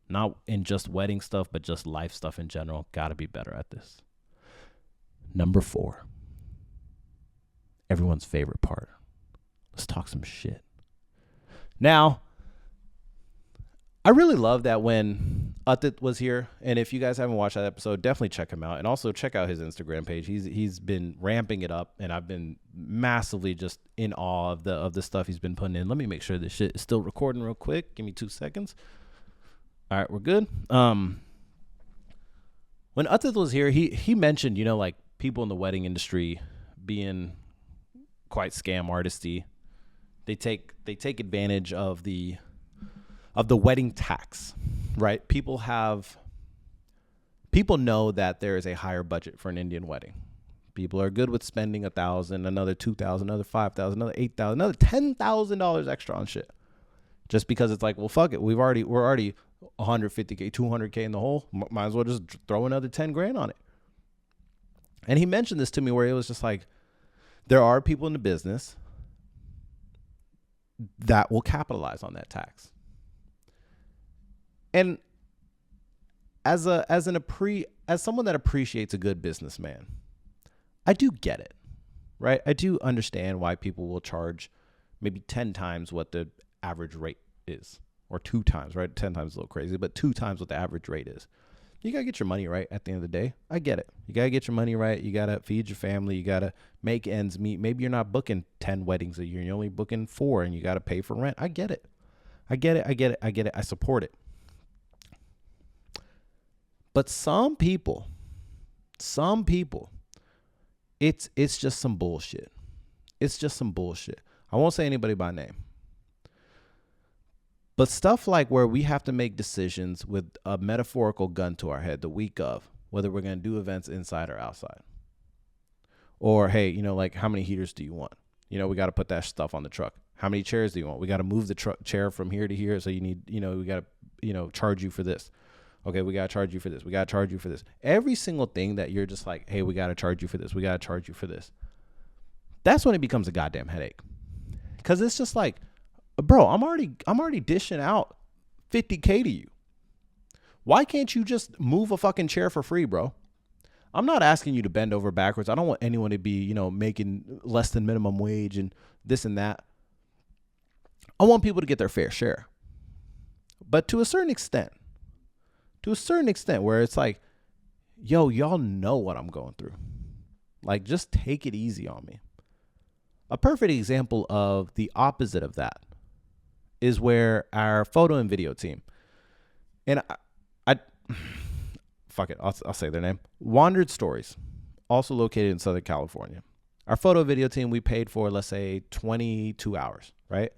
Not in just wedding stuff, but just life stuff in general. Gotta be better at this. Number 4, everyone's favorite part. Let's talk some shit. Now, I really love that when Atit was here, and if you guys haven't watched that episode, definitely check him out, and also check out his Instagram page. He's been ramping it up, and I've been massively just in awe of the stuff he's been putting in. Let me make sure this shit is still recording real quick. Give me 2 seconds. All right, we're good. When Atif was here, he mentioned, like people in the wedding industry being quite scam artisty. They take advantage of the wedding tax, right? People know that there is a higher budget for an Indian wedding. People are good with spending $1,000, another $2,000, another $5,000, another $8,000, another $10,000 extra on shit. Just because it's like, well, fuck it, we're already 150K, 200K in the hole. Might as well just throw another 10 grand on it. And he mentioned this to me where it was just like, there are people in the business that will capitalize on that tax. And as someone that appreciates a good businessman, I do get it, right? I do understand why people will charge maybe 10 times what the average rate is, or 2 times, right? 10 times is a little crazy, but 2 times what the average rate is. You got to get your money right at the end of the day. I get it. You got to get your money right. You got to feed your family. You got to make ends meet. Maybe you're not booking 10 weddings a year. You're only booking 4 and you got to pay for rent. I get it. I support it. But some people, it's just some bullshit. It's just some bullshit. I won't say anybody by name. But stuff like where we have to make decisions with a metaphorical gun to our head the week of, whether we're going to do events inside or outside. Or, hey, like how many heaters do you want? We got to put that stuff on the truck. How many chairs do you want? We got to move the chair from here to here. So you need, we got to, charge you for this. Okay, we got to charge you for this. We got to charge you for this. Every single thing that you're just like, hey, we got to charge you for this. We got to charge you for this. That's when it becomes a goddamn headache. Because it's just like, bro, I'm already dishing out $50K to you. Why can't you just move a fucking chair for free, bro? I'm not asking you to bend over backwards. I don't want anyone to be, making less than minimum wage and this and that. I want people to get their fair share. But to a certain extent where it's like, yo, y'all know what I'm going through. Like, just take it easy on me. A perfect example of the opposite of that is where our photo and video team, and I fuck it, I'll say their name, Wandered Stories, also located in Southern California. Our photo video team, we paid for, let's say, 22 hours, right?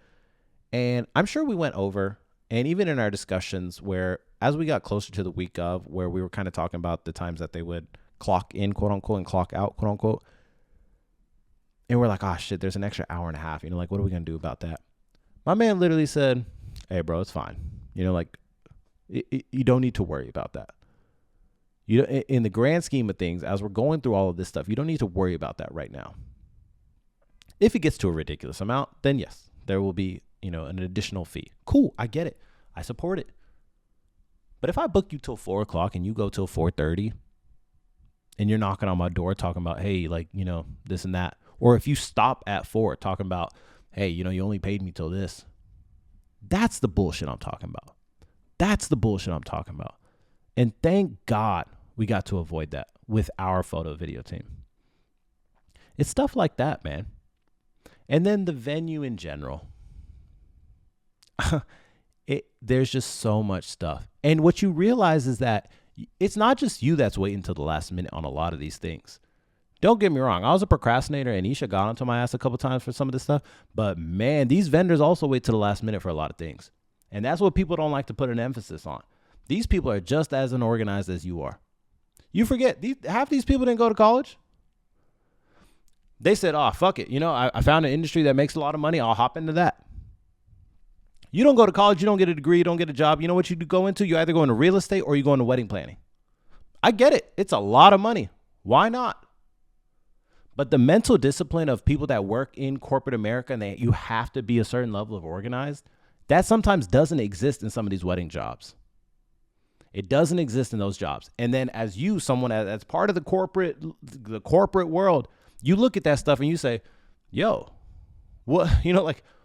And I'm sure we went over, and even in our discussions where, as we got closer to the week of, where we were kind of talking about the times that they would clock in, quote unquote, and clock out, quote unquote, and we're like, oh shit, there's an extra hour and a half, like, what are we going to do about that? My man literally said, hey bro, it's fine. You don't need to worry about that. In the grand scheme of things, as we're going through all of this stuff, you don't need to worry about that right now. If it gets to a ridiculous amount, then yes, there will be, an additional fee. Cool. I get it. I support it. But if I book you till 4:00 and you go till 4:30 and you're knocking on my door talking about, hey, like, this and that, or if you stop at 4 talking about, hey, you only paid me till this. That's the bullshit I'm talking about. And thank God we got to avoid that with our photo video team. It's stuff like that, man. And then the venue in general. There's just so much stuff. And what you realize is that it's not just you that's waiting till the last minute on a lot of these things. Don't get me wrong. I was a procrastinator and Isha got onto my ass a couple times for some of this stuff. But man, these vendors also wait to the last minute for a lot of things. And that's what people don't like to put an emphasis on. These people are just as unorganized as you are. You forget, half these people didn't go to college. They said, oh, fuck it. I found an industry that makes a lot of money. I'll hop into that. You don't go to college. You don't get a degree. You don't get a job. You know what you go into? You either go into real estate or you go into wedding planning. I get it. It's a lot of money. Why not? But the mental discipline of people that work in corporate America and you have to be a certain level of organized, that sometimes doesn't exist in some of these wedding jobs. It doesn't exist in those jobs. And then as someone that's part of the corporate world, you look at that stuff and you say, yo, what,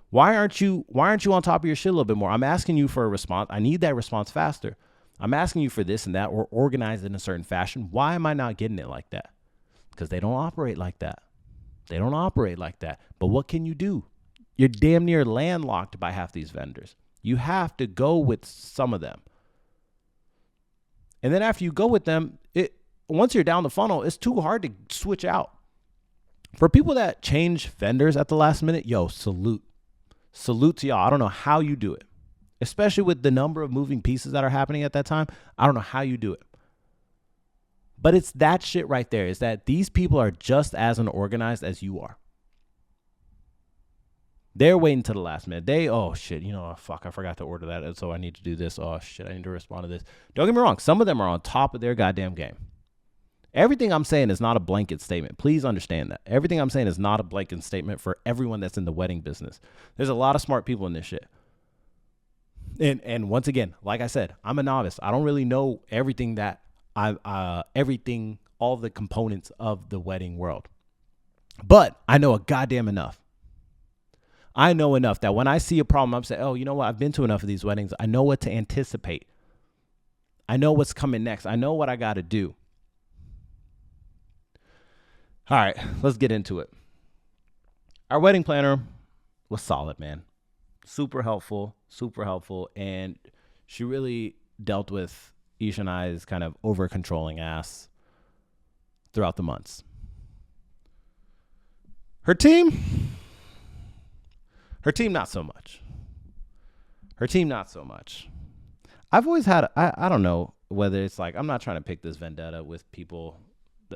why aren't you on top of your shit a little bit more? I'm asking you for a response. I need that response faster. I'm asking you for this and that, or organized in a certain fashion. Why am I not getting it like that? Because they don't operate like that. But what can you do? You're damn near landlocked by half these vendors. You have to go with some of them. And then after you go with them, once you're down the funnel, it's too hard to switch out. For people that change vendors at the last minute, yo, salute to y'all. I don't know how you do it, especially with the number of moving pieces that are happening at that time. I don't know how you do it. But it's that shit right there, is that these people are just as unorganized as you are. They're waiting to the last minute. Oh shit, fuck, I forgot to order that, so I need to do this. Oh shit, I need to respond to this. Don't get me wrong, some of them are on top of their goddamn game. Everything I'm saying is not a blanket statement. Please understand that. Everything I'm saying is not a blanket statement for everyone that's in the wedding business. There's a lot of smart people in this shit. And once again, like I said, I'm a novice. I don't really know everything all the components of the wedding world. But I know a goddamn enough. I know enough that when I see a problem, I'm saying, oh, you know what? I've been to enough of these weddings. I know what to anticipate. I know what's coming next. I know what I got to do. All right, let's get into it. Our wedding planner was solid, man. Super helpful. And she really dealt with Isha and I's kind of over-controlling ass throughout the months. Her team, not so much. I've always had, I don't know whether it's like, I'm not trying to pick this vendetta with people,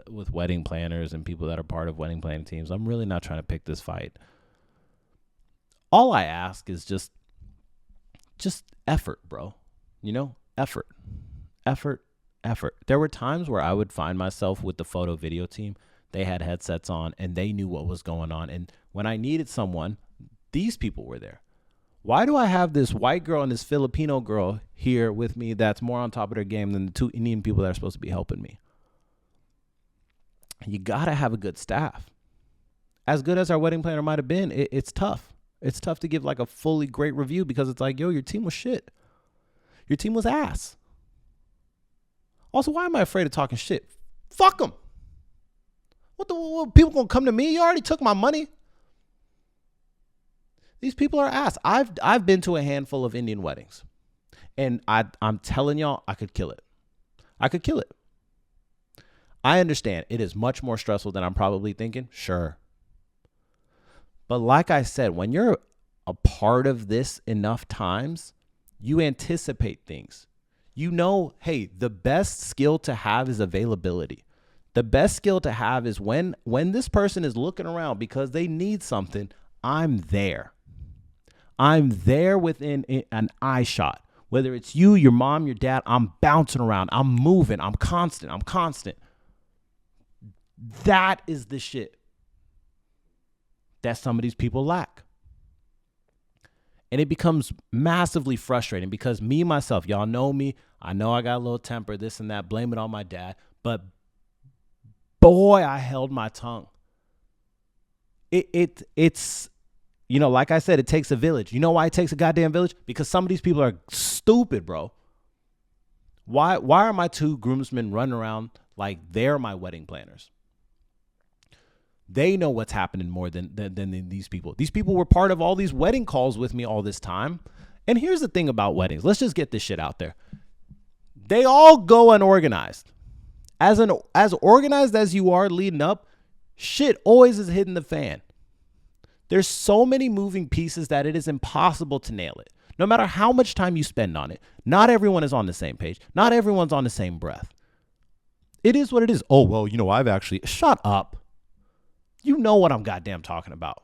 with wedding planners and people that are part of wedding planning teams. I'm really not trying to pick this fight. All I ask is just effort, bro. Effort. There were times where I would find myself with the photo video team. They had headsets on and they knew what was going on. And when I needed someone, these people were there. Why do I have this white girl and this Filipino girl here with me that's more on top of their game than the two Indian people that are supposed to be helping me? You got to have a good staff. As good as our wedding planner might have been, it's tough. It's tough to give like a fully great review because it's like, yo, your team was shit. Your team was ass. Also, why am I afraid of talking shit? Fuck them. What people gonna come to me? You already took my money. These people are ass. I've been to a handful of Indian weddings, and I'm telling y'all, I could kill it. I understand it is much more stressful than I'm probably thinking. Sure. But like I said, when you're a part of this enough times, you anticipate things. Hey, the best skill to have is availability. The best skill to have is when this person is looking around because they need something, I'm there. I'm there within an eye shot. Whether it's you, your mom, your dad, I'm bouncing around. I'm moving. I'm constant. That is the shit that some of these people lack. And it becomes massively frustrating because me, myself, y'all know me. I know I got a little temper, this and that. Blame it on my dad. But boy, I held my tongue. It's, like I said, it takes a village. You know why it takes a goddamn village? Because some of these people are stupid, bro. Why are my two groomsmen running around like they're my wedding planners? They know what's happening more than these people. These people were part of all these wedding calls with me all this time. And here's the thing about weddings. Let's just get this shit out there. They all go unorganized. As organized as you are leading up, shit always is hitting the fan. There's so many moving pieces that it is impossible to nail it. No matter how much time you spend on it, not everyone is on the same page. Not everyone's on the same breath. It is what it is. Oh, well, I've actually... Shut up. You know what I'm goddamn talking about.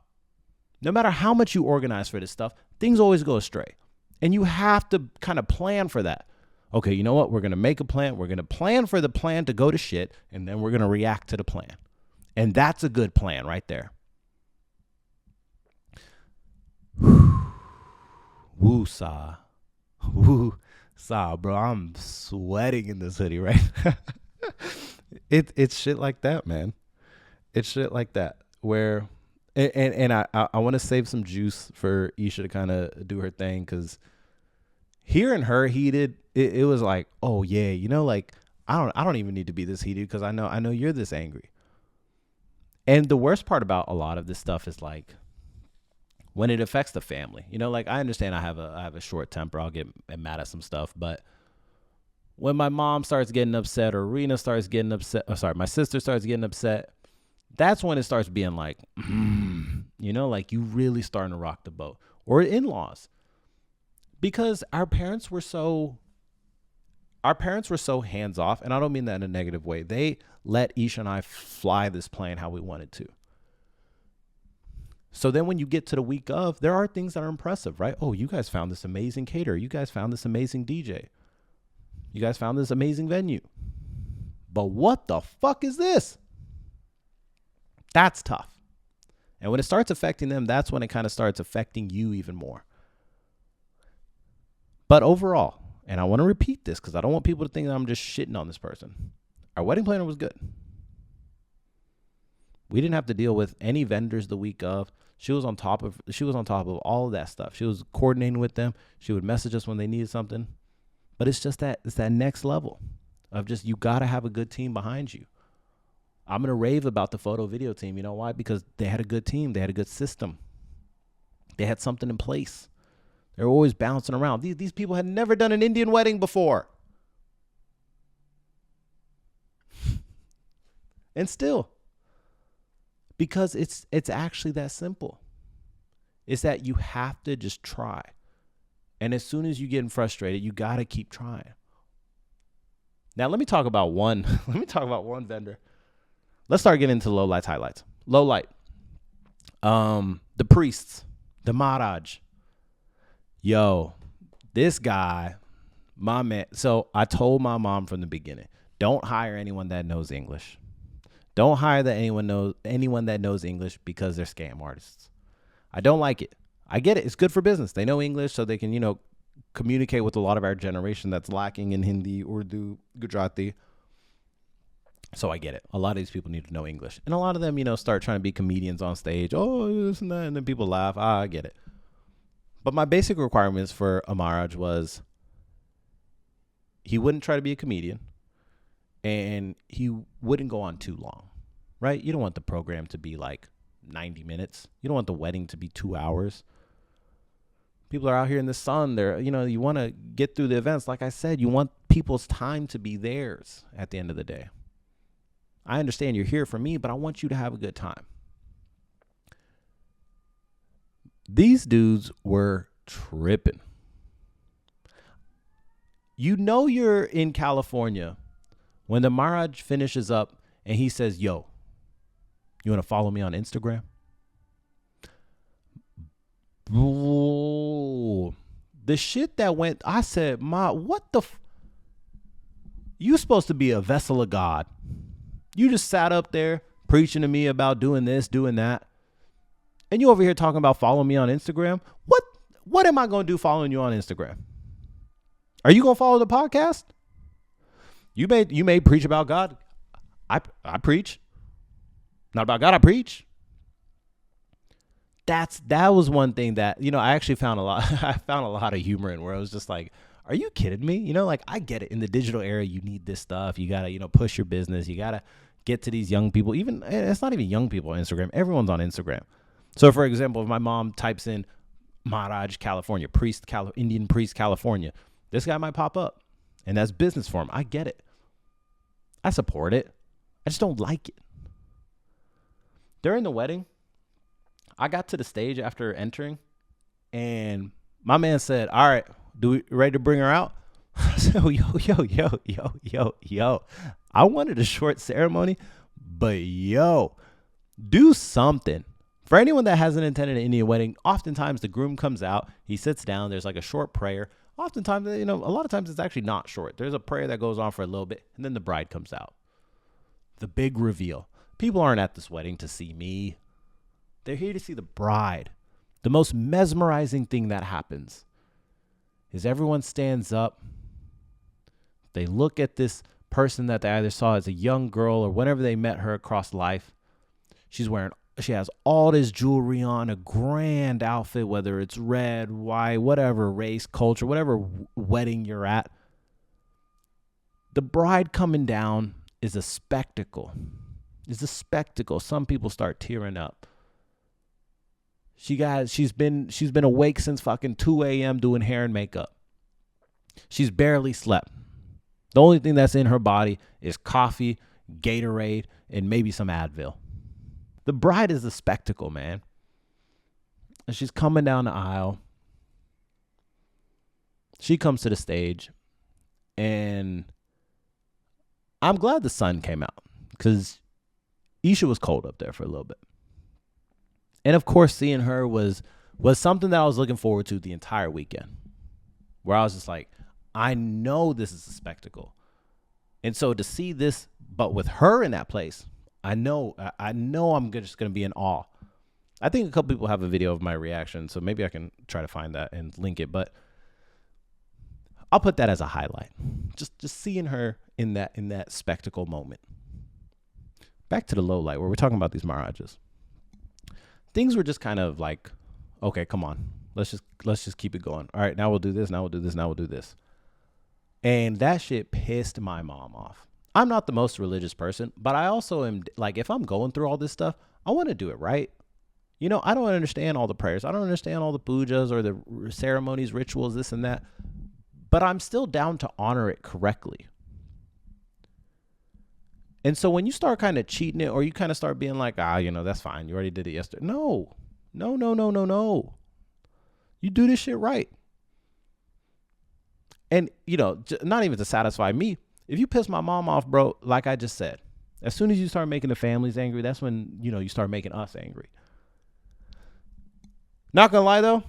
No matter how much you organize for this stuff, things always go astray. And you have to kind of plan for that. Okay, you know what? We're going to make a plan. We're going to plan for the plan to go to shit, and then we're going to react to the plan. And that's a good plan right there. Woo-saw. Woo-saw, bro. I'm sweating in this hoodie, right? It's shit like that, man. It's shit like that where, and I want to save some juice for Isha to kind of do her thing, because hearing her heated, it was like, oh yeah, I don't even need to be this heated because I know you're this angry. And the worst part about a lot of this stuff is like when it affects the family. I understand I have a short temper. I'll get mad at some stuff, but When my mom starts getting upset or Rena starts getting upset, my sister starts getting upset, that's when it starts being like, like you really starting to rock the boat. Or in-laws. Because our parents were so hands off, and I don't mean that in a negative way. They let Isha and I fly this plane how we wanted to. So then when you get to the week of, there are things that are impressive, right? Oh, you guys found this amazing caterer. You guys found this amazing DJ. You guys found this amazing venue. But what the fuck is this? That's tough. And when it starts affecting them, that's when it kind of starts affecting you even more. But overall, and I want to repeat this because I don't want people to think that I'm just shitting on this person. Our wedding planner was good. We didn't have to deal with any vendors the week of. She was on top of all of that stuff. She was coordinating with them. She would message us when they needed something. But it's that next level of just, you got to have a good team behind you. I'm going to rave about the photo video team. You know why? Because they had a good team. They had a good system. They had something in place. They were always bouncing around. These people had never done an Indian wedding before. And still, because it's actually that simple. It's that you have to just try. And as soon as you get frustrated, you got to keep trying. Now, let me talk about one vendor. Let's start getting into low lights, highlights. Low light. The priests, the Maharaj. Yo, this guy, my man. So I told my mom from the beginning, don't hire anyone that knows English. Don't hire anyone that knows English because they're scam artists. I don't like it. I get it. It's good for business. They know English so they can, communicate with a lot of our generation that's lacking in Hindi, Urdu, Gujarati. So I get it. A lot of these people need to know English. And a lot of them, start trying to be comedians on stage. Oh, this and that. And then people laugh. I get it. But my basic requirements for a Maharaj was he wouldn't try to be a comedian and he wouldn't go on too long, right? You don't want the program to be like 90 minutes. You don't want the wedding to be 2 hours. People are out here in the sun. You want to get through the events. Like I said, you want people's time to be theirs at the end of the day. I understand you're here for me, but I want you to have a good time. These dudes were tripping. You're in California when the Maharaj finishes up and he says, yo, you want to follow me on Instagram? Ooh, the shit that went, I said, what the you supposed to be a vessel of God. You just sat up there preaching to me about doing this, doing that. And you over here talking about following me on Instagram. What am I going to do following you on Instagram? Are you going to follow the podcast? You may preach about God. I preach. Not about God, I preach. That was one thing that, I actually found a lot of humor in, where I was just like, are you kidding me? I get it. In the digital era, you need this stuff. You got to, push your business. You got to get to these young people. Even, it's not even young people on Instagram. Everyone's on Instagram. So, for example, if my mom types in Maharaj, California, Indian priest, California, this guy might pop up. And that's business for him. I get it. I support it. I just don't like it. During the wedding, I got to the stage after entering, and my man said, all right, ready to bring her out? So, yo. I wanted a short ceremony, but do something. For anyone that hasn't attended an Indian wedding, oftentimes the groom comes out, he sits down, there's like a short prayer. Oftentimes, a lot of times it's actually not short. There's a prayer that goes on for a little bit, and then the bride comes out. The big reveal. People aren't at this wedding to see me. They're here to see the bride. The most mesmerizing thing that happens is everyone stands up. They look at this person that they either saw as a young girl or whenever they met her across life. She has all this jewelry on, a grand outfit, whether it's red, white, whatever race, culture, whatever wedding you're at. The bride coming down is a spectacle. Some people start tearing up. She's been awake since fucking 2 a.m. doing hair and makeup. She's barely slept. The only thing that's in her body is coffee, Gatorade, and maybe some Advil. The bride is a spectacle, man. And she's coming down the aisle. She comes to the stage, and I'm glad the sun came out because Isha was cold up there for a little bit. And of course, seeing her was something that I was looking forward to the entire weekend, where I was just like, I know this is a spectacle. And so to see this, but with her in that place, I know I'm just going to be in awe. I think a couple people have a video of my reaction, so maybe I can try to find that and link it. But I'll put that as a highlight. Just seeing her in that spectacle moment. Back to the low light where we're talking about these mirages. Things were just kind of like, okay, come on. Let's just keep it going. All right, now we'll do this, now we'll do this, now we'll do this. And that shit pissed my mom off. I'm not the most religious person, but I also am like, if I'm going through all this stuff, I want to do it right. You know, I don't understand all the prayers. I don't understand all the pujas or the ceremonies, rituals, this and that. But I'm still down to honor it correctly. And so when you start kind of cheating it, or you kind of start being like, that's fine. You already did it yesterday. No. You do this shit right. And, not even to satisfy me. If you piss my mom off, bro, like I just said, as soon as you start making the families angry, that's when, you start making us angry. Not gonna lie though,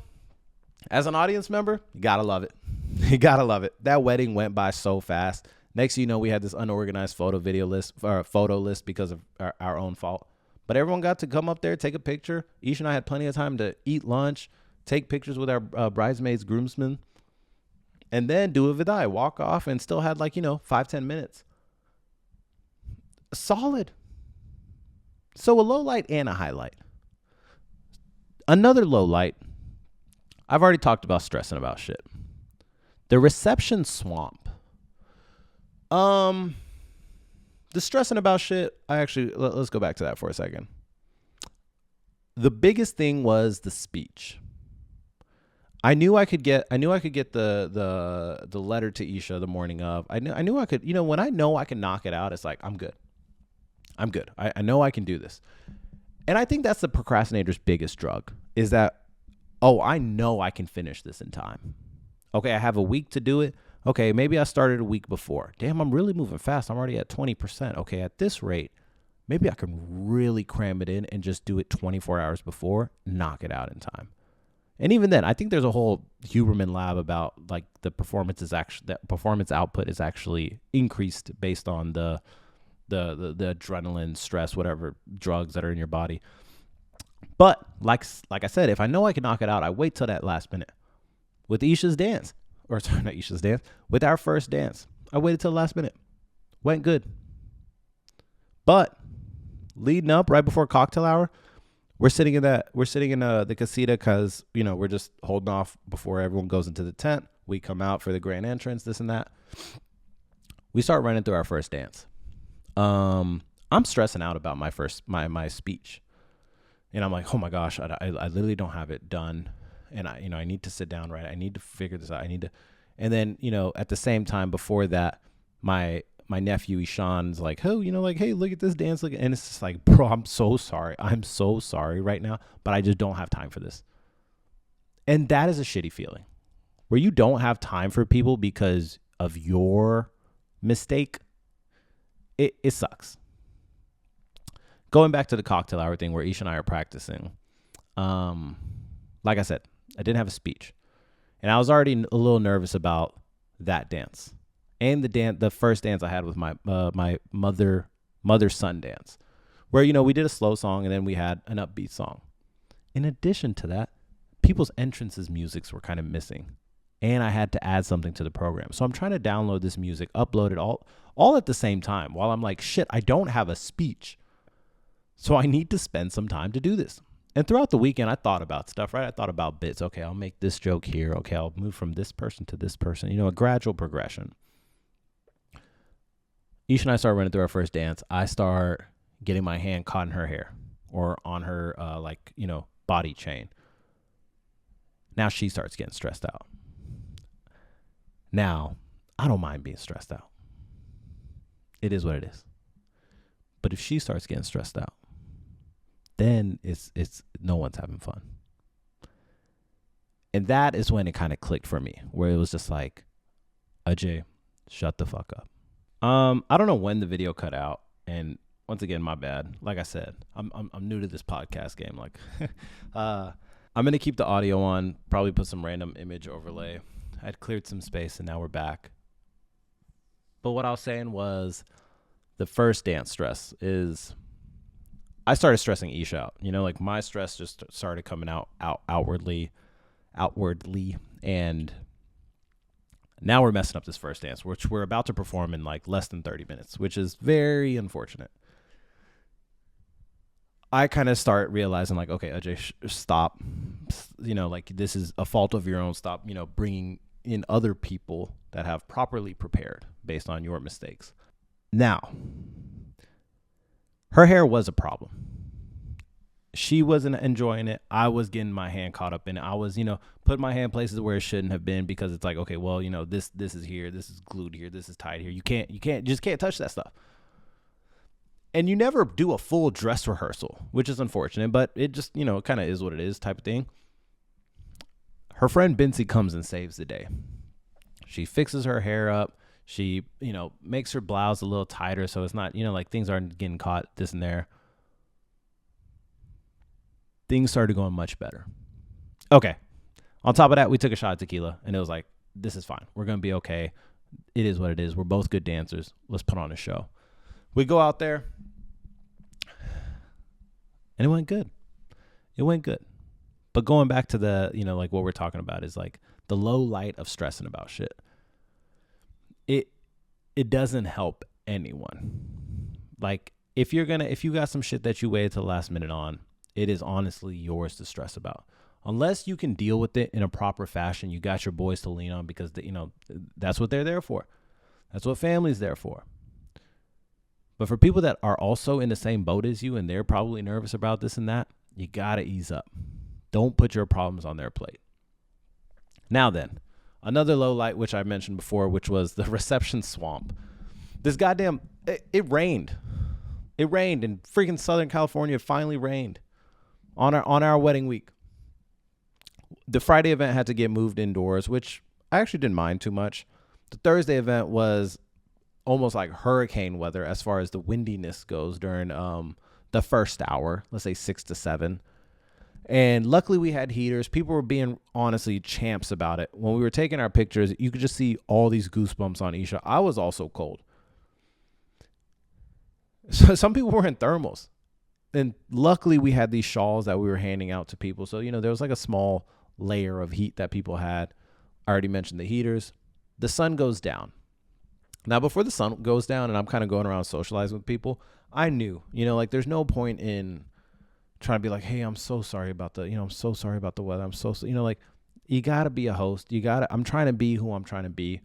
as an audience member, you gotta love it. You gotta love it. That wedding went by so fast. Next, we had this unorganized photo list because of our own fault. But everyone got to come up there, take a picture. Ish and I had plenty of time to eat lunch, take pictures with our bridesmaids, groomsmen, and then do a vidai, walk off, and still had 5-10 minutes. Solid. So a low light and a highlight. Another low light. I've already talked about stressing about shit. The reception swamp. The stressing about shit, let's go back to that for a second. The biggest thing was the speech. I knew I could get the letter to Isha the morning of. I knew I could, when I know I can knock it out, it's like, I'm good. I know I can do this. And I think that's the procrastinator's biggest drug is that, I know I can finish this in time. Okay, I have a week to do it. Okay, maybe I started a week before. Damn, I'm really moving fast. I'm already at 20%. Okay, at this rate, maybe I can really cram it in and just do it 24 hours before, knock it out in time. And even then, I think there's a whole Huberman lab about the performance output is actually increased based on the adrenaline, stress, whatever drugs that are in your body. But like I said, if I know I can knock it out, I wait till that last minute. With Isha's dance, or sorry, not Isha's dance, with our first dance, I waited till the last minute. Went good. But leading up right before cocktail hour, we're sitting in the casita because, we're just holding off before everyone goes into the tent. We come out for the grand entrance, this and that. We start running through our first dance. I'm stressing out about my speech. And I'm like, oh my gosh, I literally don't have it done. And I need to sit down, right? I need to figure this out. And then, at the same time before that, my nephew Ishan's like, hey, look at this dance. And it's just like, bro, I'm so sorry right now, but I just don't have time for this. And that is a shitty feeling where you don't have time for people because of your mistake. It sucks. Going back to the cocktail hour thing where Ish and I are practicing, like I said, I didn't have a speech, and I was already a little nervous about that dance and the first dance I had with my mother-son dance, where we did a slow song and then we had an upbeat song. In addition to that, people's entrances musics were kind of missing, and I had to add something to the program. So I'm trying to download this music, upload it all at the same time, while I'm like, shit, I don't have a speech. So I need to spend some time to do this. And throughout the weekend, I thought about stuff, right? I thought about bits. Okay, I'll make this joke here. Okay, I'll move from this person to this person. A gradual progression. Ish and I start running through our first dance. I start getting my hand caught in her hair or on her, body chain. Now she starts getting stressed out. Now, I don't mind being stressed out. It is what it is. But if she starts getting stressed out, then it's no one's having fun. And that is when it kind of clicked for me, where it was just like, Ajay, shut the fuck up. I don't know when the video cut out, and once again, my bad. Like I said, I'm new to this podcast game. Like, I'm gonna keep the audio on, probably put some random image overlay. I'd cleared some space, and now we're back. But what I was saying was, the first dance stress is, I started stressing Isha out. You know, like my stress just started coming out outwardly, and now we're messing up this first dance, which we're about to perform in like less than 30 minutes, which is very unfortunate. I kind of start realizing like, okay, Ajay, stop. You know, like this is a fault of your own. Stop, you know, bringing in other people that have properly prepared based on your mistakes. Now, her hair was a problem. She wasn't enjoying it. I was getting my hand caught up in it. I was, you know, putting my hand places where it shouldn't have been, because it's like, okay, well, you know, this is here, this is glued here, this is tied here. You just can't touch that stuff. And you never do a full dress rehearsal, which is unfortunate, but it just, you know, it kind of is what it is type of thing. Her friend Bincy comes and saves the day. She fixes her hair up. She, you know, makes her blouse a little tighter so it's not, you know, like things aren't getting caught this and there. Things started going much better. Okay. On top of that, we took a shot of tequila, and it was like, this is fine. We're going to be okay. It is what it is. We're both good dancers. Let's put on a show. We go out there, and it went good. It went good. But going back to the, you know, like what we're talking about is like the low light of stressing about shit. It doesn't help anyone. Like if you got some shit that you waited till the last minute on, it is honestly yours to stress about. Unless you can deal with it in a proper fashion, you got your boys to lean on, because you know that's what they're there for. That's what family's there for. But for people that are also in the same boat as you and they're probably nervous about this and that, you got to ease up. Don't put your problems on their plate. Now then, another low light, which I mentioned before, which was the reception swamp. This goddamn, it rained. It rained in freaking Southern California. It finally rained on our wedding week. The Friday event had to get moved indoors, which I actually didn't mind too much. The Thursday event was almost like hurricane weather as far as the windiness goes during the first hour, let's say 6 to 7. And luckily we had heaters. People were being honestly champs about it. When we were taking our pictures, you could just see all these goosebumps on Isha. I was also cold. So some people were in thermals. And luckily we had these shawls that we were handing out to people. So, you know, there was like a small layer of heat that people had. I already mentioned the heaters. The sun goes down. Now, before the sun goes down and I'm kind of going around socializing with people, I knew, you know, like there's no point in trying to be like, hey, I'm so sorry about I'm so sorry about the weather. I'm so, you know, like you got to be a host. I'm trying to be who I'm trying to be.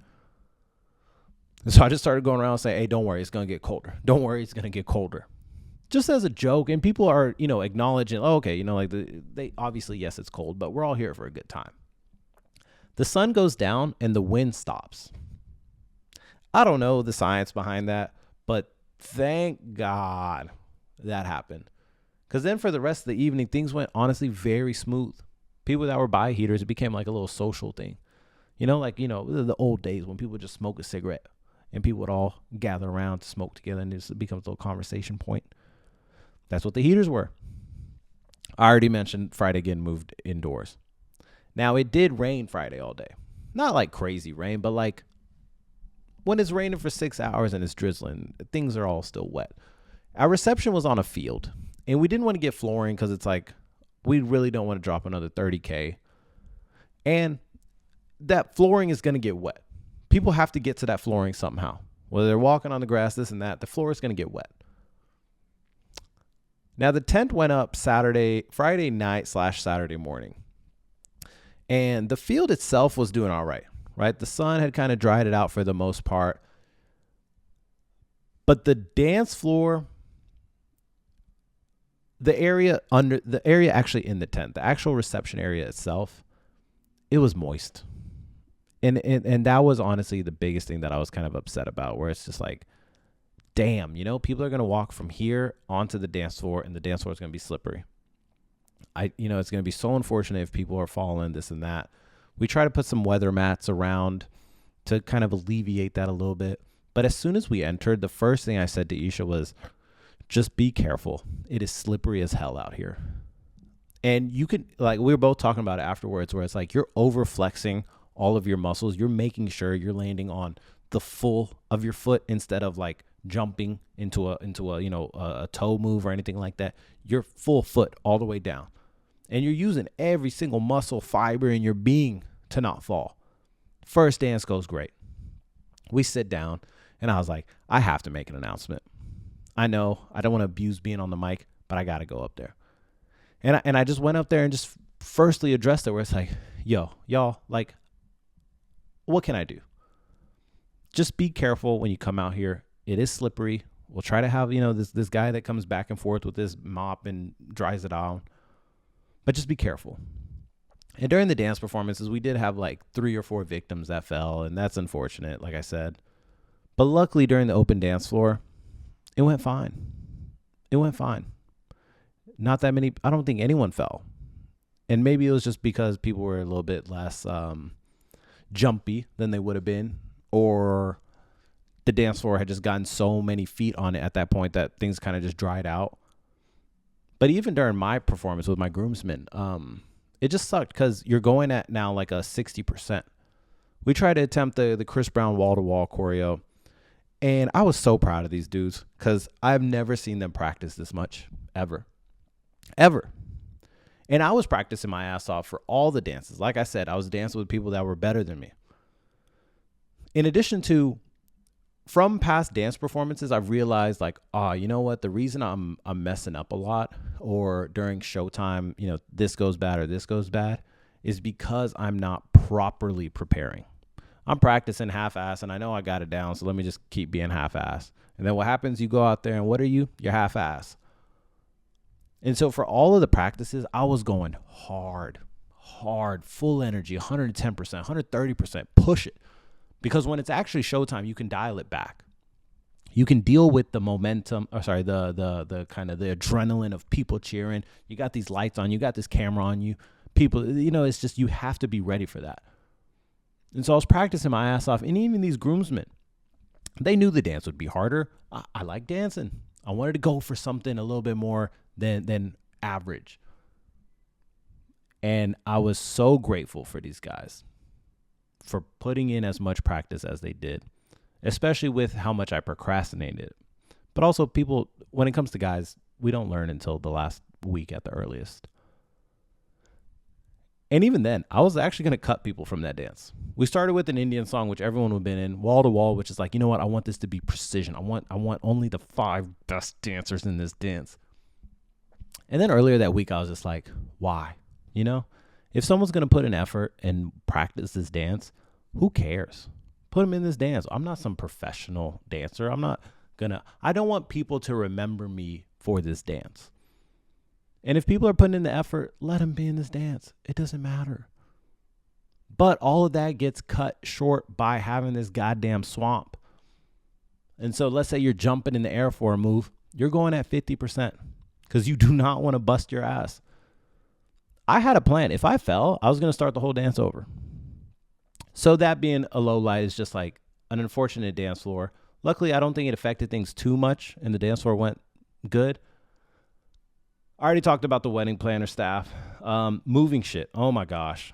And so I just started going around saying, hey, don't worry, it's going to get colder. Don't worry, it's going to get colder. Just as a joke. And people are, you know, acknowledging, oh, okay, you know, like they obviously, yes, it's cold, but we're all here for a good time. The sun goes down and the wind stops. I don't know the science behind that, but thank God that happened. Because then for the rest of the evening, things went honestly very smooth. People that were by heaters, it became like a little social thing. You know, like, you know, the old days when people would just smoke a cigarette and people would all gather around to smoke together, and it becomes a little conversation point. That's what the heaters were. I already mentioned Friday getting moved indoors. Now, it did rain Friday all day. Not like crazy rain, but like when it's raining for 6 hours and it's drizzling, things are all still wet. Our reception was on a field, and we didn't want to get flooring because it's like we really don't want to drop another $30K. And that flooring is going to get wet. People have to get to that flooring somehow. Whether they're walking on the grass, this and that, the floor is going to get wet. Now, the tent went up Friday night / Saturday morning. And the field itself was doing all right, right? The sun had kind of dried it out for the most part. But the dance floor, the area actually in the tent, the actual reception area itself, it was moist. And that was honestly the biggest thing that I was kind of upset about, where it's just like, damn, people are going to walk from here onto the dance floor, and the dance floor is going to be slippery. It's going to be so unfortunate if people are falling, this and that. We try to put some weather mats around to kind of alleviate that a little bit. But as soon as we entered, the first thing I said to Isha was, just be careful. It is slippery as hell out here. And you could, like, we were both talking about it afterwards, where it's like you're over flexing all of your muscles. You're making sure you're landing on the full of your foot instead of like jumping into a toe move or anything like that. Your full foot all the way down. And you're using every single muscle fiber in your being to not fall. First dance goes great. We sit down, and I was like, I have to make an announcement. I know I don't want to abuse being on the mic, but I got to go up there. And I just went up there and just firstly addressed it, where it's like, yo, y'all, like, what can I do? Just be careful when you come out here. It is slippery. We'll try to have, this guy that comes back and forth with this mop and dries it out. But just be careful. And during the dance performances, we did have like 3 or 4 victims that fell, and that's unfortunate, like I said. But luckily, during the open dance floor, it went fine. It went fine. Not that many. I don't think anyone fell. And maybe it was just because people were a little bit less jumpy than they would have been, or the dance floor had just gotten so many feet on it at that point that things kind of just dried out. But even during my performance with my groomsmen, it just sucked because you're going at now like a 60%. We tried to attempt the Chris Brown wall-to-wall choreo, and I was so proud of these dudes because I've never seen them practice this much, ever. And I was practicing my ass off for all the dances. Like I said, I was dancing with people that were better than me. In addition to, from past dance performances, I've realized like, you know what? The reason I'm messing up a lot, or during showtime, this goes bad or this goes bad, is because I'm not properly preparing. I'm practicing half-ass, and I know I got it down, so let me just keep being half-ass. And then what happens? You go out there, and what are you? You're half-ass. And so for all of the practices, I was going hard, full energy, 110%, 130%, push it. Because when it's actually showtime, you can dial it back. You can deal with the momentum, the kind of the adrenaline of people cheering. You got these lights on, you got this camera on you. People, it's just, you have to be ready for that. And so I was practicing my ass off. And even these groomsmen, they knew the dance would be harder. I like dancing. I wanted to go for something a little bit more than average. And I was so grateful for these guys for putting in as much practice as they did, especially with how much I procrastinated. But also, people, when it comes to guys, we don't learn until the last week at the earliest. And even then, I was actually going to cut people from that dance. We started with an Indian song, which everyone would have been in, wall to wall, which is like, you know what? I want this to be precision. I want only the 5 best dancers in this dance. And then earlier that week, I was just like, why? If someone's going to put an effort and practice this dance, who cares? Put them in this dance. I'm not some professional dancer. I don't want people to remember me for this dance. And if people are putting in the effort, let them be in this dance. It doesn't matter. But all of that gets cut short by having this goddamn swamp. And so let's say you're jumping in the air for a move. You're going at 50% because you do not want to bust your ass. I had a plan. If I fell, I was going to start the whole dance over. So that being a low light is just like an unfortunate dance floor. Luckily, I don't think it affected things too much, and the dance floor went good. I already talked about the wedding planner staff. Moving shit. Oh my gosh.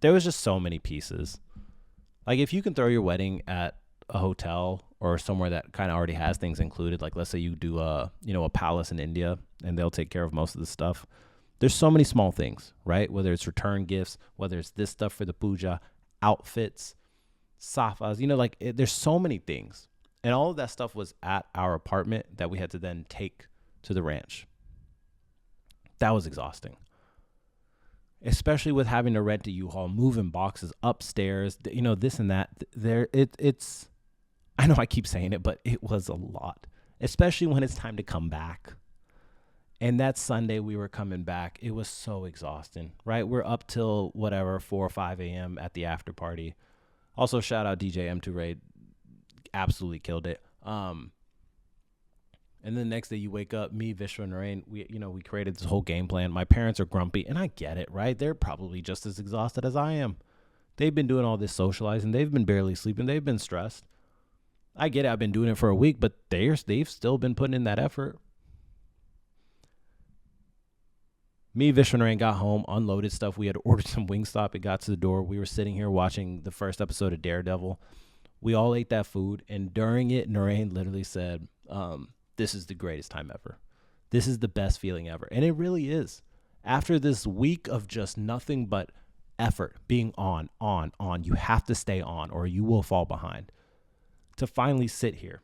There was just so many pieces. Like if you can throw your wedding at a hotel or somewhere that kind of already has things included, like let's say you do a palace in India and they'll take care of most of the stuff. There's so many small things, right? Whether it's return gifts, whether it's this stuff for the puja, outfits, safas, there's so many things. And all of that stuff was at our apartment that we had to then take to the ranch. That was exhausting. Especially with having to rent a U-Haul, moving boxes upstairs, this and that. It's, I know I keep saying it, but it was a lot, especially when it's time to come back. And that Sunday we were coming back. It was so exhausting, right? We're up till 4 or 5 a.m. at the after party. Also, shout out DJ M2 Ray. Absolutely killed it. And then the next day you wake up, me, Vishwa, and Narain, we created this whole game plan. My parents are grumpy, and I get it, right? They're probably just as exhausted as I am. They've been doing all this socializing. They've been barely sleeping. They've been stressed. I get it. I've been doing it for a week, but they've still been putting in that effort. Me, Vishwa, and Narain got home, unloaded stuff. We had ordered some Wingstop. It got to the door. We were sitting here watching the first episode of Daredevil. We all ate that food, and during it, Narain literally said, this is the greatest time ever. This is the best feeling ever. And it really is. After this week of just nothing but effort, being on, you have to stay on or you will fall behind. To finally sit here,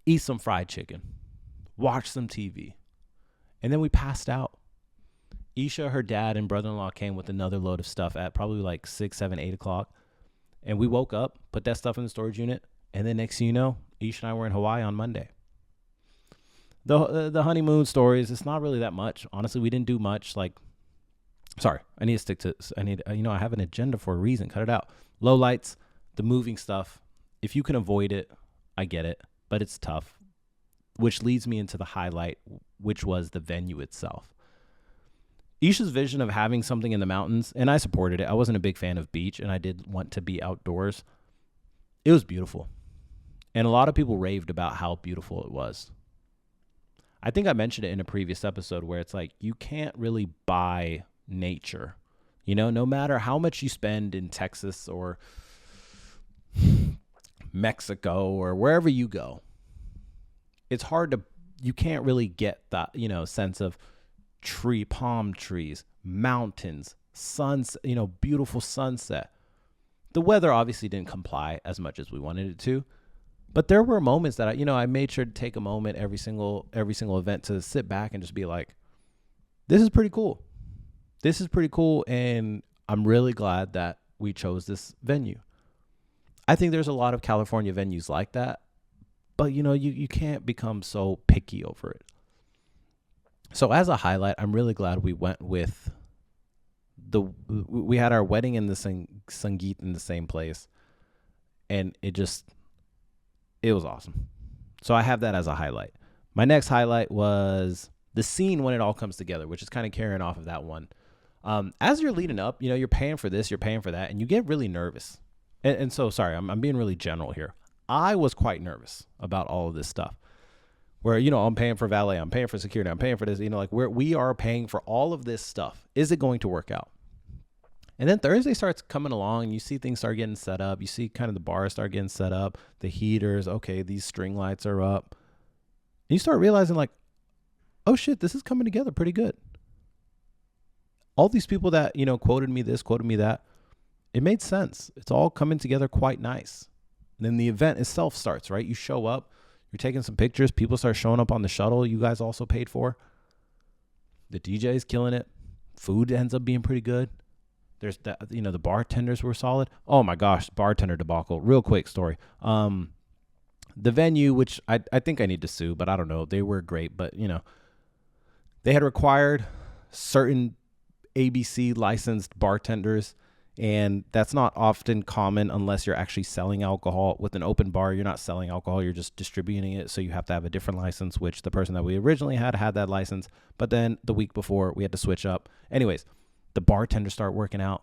eat some fried chicken, watch some TV, and then we passed out. Isha, her dad, and brother-in-law came with another load of stuff at probably like 6, 7, 8 o'clock. And we woke up, put that stuff in the storage unit, and then next thing you know, Isha and I were in Hawaii on Monday. The honeymoon stories, it's not really that much. Honestly, we didn't do much. I have an agenda for a reason. Cut it out. Low lights, the moving stuff. If you can avoid it, I get it, but it's tough, which leads me into the highlight, which was the venue itself. Isha's vision of having something in the mountains, and I supported it. I wasn't a big fan of beach, and I did want to be outdoors. It was beautiful. And a lot of people raved about how beautiful it was. I think I mentioned it in a previous episode where it's like you can't really buy nature. No matter how much you spend in Texas or Mexico or wherever you go, it's hard you can't really get that, sense of palm trees, mountains, beautiful sunset. The weather obviously didn't comply as much as we wanted it to. But there were moments that I made sure to take a moment every single event to sit back and just be like, this is pretty cool. This is pretty cool. And I'm really glad that we chose this venue. I think there's a lot of California venues like that, but you can't become so picky over it. So as a highlight, I'm really glad we went with we had our wedding in the Sangeet in the same place. And it was awesome. So I have that as a highlight. My next highlight was the scene when it all comes together, which is kind of carrying off of that one. As you're leading up, you're paying for this, you're paying for that, and you get really nervous. And so, sorry, I'm being really general here. I was quite nervous about all of this stuff where, I'm paying for valet, I'm paying for security, I'm paying for this, we are paying for all of this stuff. Is it going to work out? And then Thursday starts coming along and you see things start getting set up. You see kind of the bars start getting set up, the heaters. Okay, these string lights are up. And you start realizing like, oh shit, this is coming together pretty good. All these people that, quoted me this, quoted me that, it made sense. It's all coming together quite nice. And then the event itself starts, right? You show up, you're taking some pictures. People start showing up on the shuttle you guys also paid for. The DJ is killing it. Food ends up being pretty good. There's that, the bartenders were solid. Oh my gosh, bartender debacle. Real quick story. The venue, which I think I need to sue, but I don't know. They were great, but they had required certain ABC licensed bartenders, and that's not often common unless you're actually selling alcohol. With an open bar, you're not selling alcohol, you're just distributing it, so you have to have a different license, which the person that we originally had that license, but then the week before we had to switch up. Anyways, the bartenders start working out.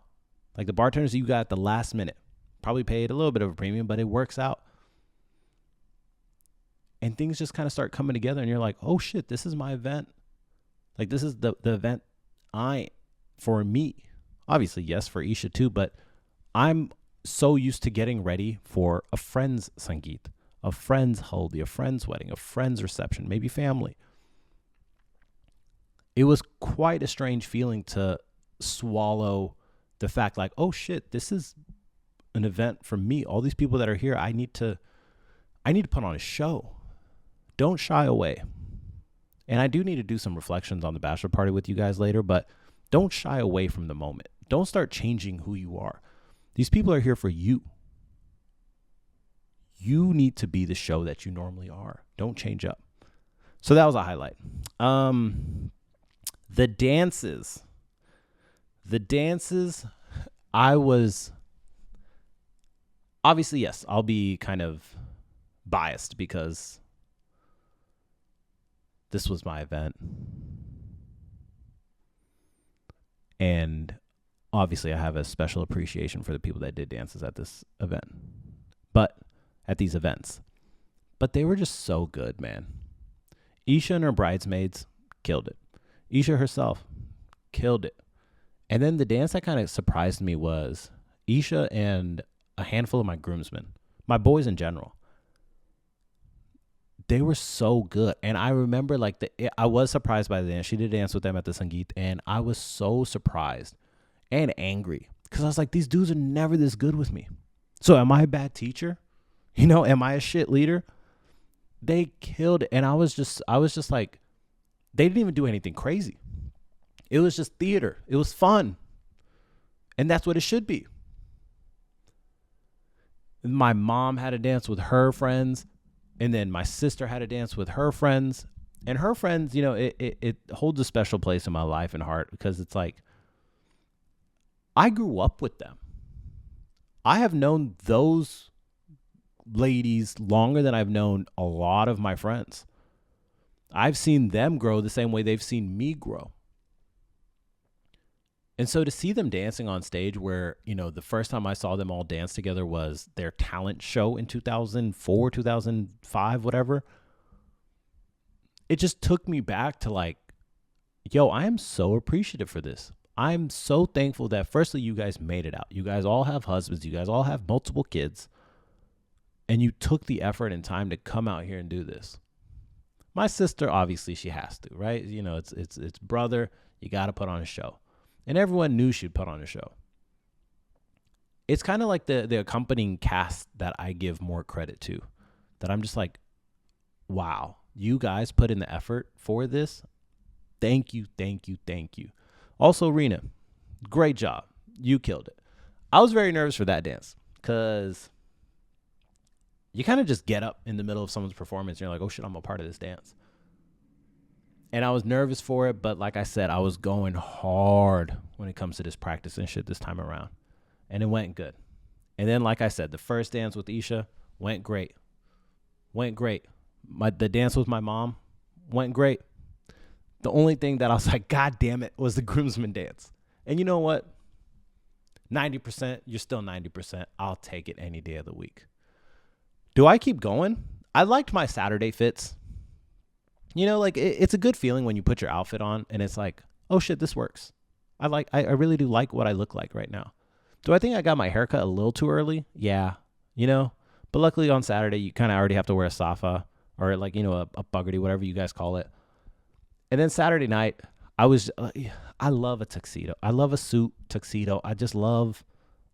Like the bartenders you got at the last minute, probably paid a little bit of a premium, but it works out. And things just kind of start coming together and you're like, oh shit, this is my event. Like this is the event for me. Obviously, yes, for Isha too, but I'm so used to getting ready for a friend's Sangeet, a friend's haldi, a friend's wedding, a friend's reception, maybe family. It was quite a strange feeling to swallow the fact like, oh shit, this is an event for me. All these people that are here, I need to put on a show. Don't shy away. And I do need to do some reflections on the bachelor party with you guys later, but don't shy away from the moment. Don't start changing who you are. These people are here for you. You need to be the show that you normally are. Don't change up. So that was a highlight. The dances, I was, obviously, yes, I'll be kind of biased because this was my event. And obviously I have a special appreciation for the people that did dances at this event, but at these events. But they were just so good, man. Isha and her bridesmaids killed it. Isha herself killed it. And then the dance that kind of surprised me was Isha and a handful of my groomsmen, my boys in general. They were so good. And I remember I was surprised by the dance. She did dance with them at the Sangeet, and I was so surprised and angry because I was like, these dudes are never this good with me. So am I a bad teacher? Am I a shit leader? They killed it. And I was just like, they didn't even do anything crazy. It was just theater. It was fun. And that's what it should be. My mom had a dance with her friends. And then my sister had a dance with her friends. And her friends, it holds a special place in my life and heart because it's like, I grew up with them. I have known those ladies longer than I've known a lot of my friends. I've seen them grow the same way they've seen me grow. And so to see them dancing on stage where, the first time I saw them all dance together was their talent show in 2004, 2005, whatever. It just took me back to like, yo, I am so appreciative for this. I'm so thankful that firstly, you guys made it out. You guys all have husbands. You guys all have multiple kids. And you took the effort and time to come out here and do this. My sister, obviously, she has to, right? It's brother. You got to put on a show. And everyone knew she'd put on a show. It's kind of like the accompanying cast that I give more credit to. That I'm just like, wow, you guys put in the effort for this. Thank you, thank you, thank you. Also, Rena, great job. You killed it. I was very nervous for that dance because you kind of just get up in the middle of someone's performance and you're like, oh shit, I'm a part of this dance. And I was nervous for it, but like I said, I was going hard when it comes to this practice and shit this time around. And it went good. And then, like I said, the first dance with Isha went great. The dance with my mom went great. The only thing that I was like, God damn it, was the groomsmen dance. And you know what? 90%, you're still 90%. I'll take it any day of the week. Do I keep going? I liked my Saturday fits. It's a good feeling when you put your outfit on and it's like, oh shit, this works. I really do like what I look like right now. Do I think I got my haircut a little too early? Yeah, but luckily on Saturday, you kind of already have to wear a safa or a buggerty, whatever you guys call it. And then Saturday night, I love a tuxedo. I love a suit tuxedo. I just love,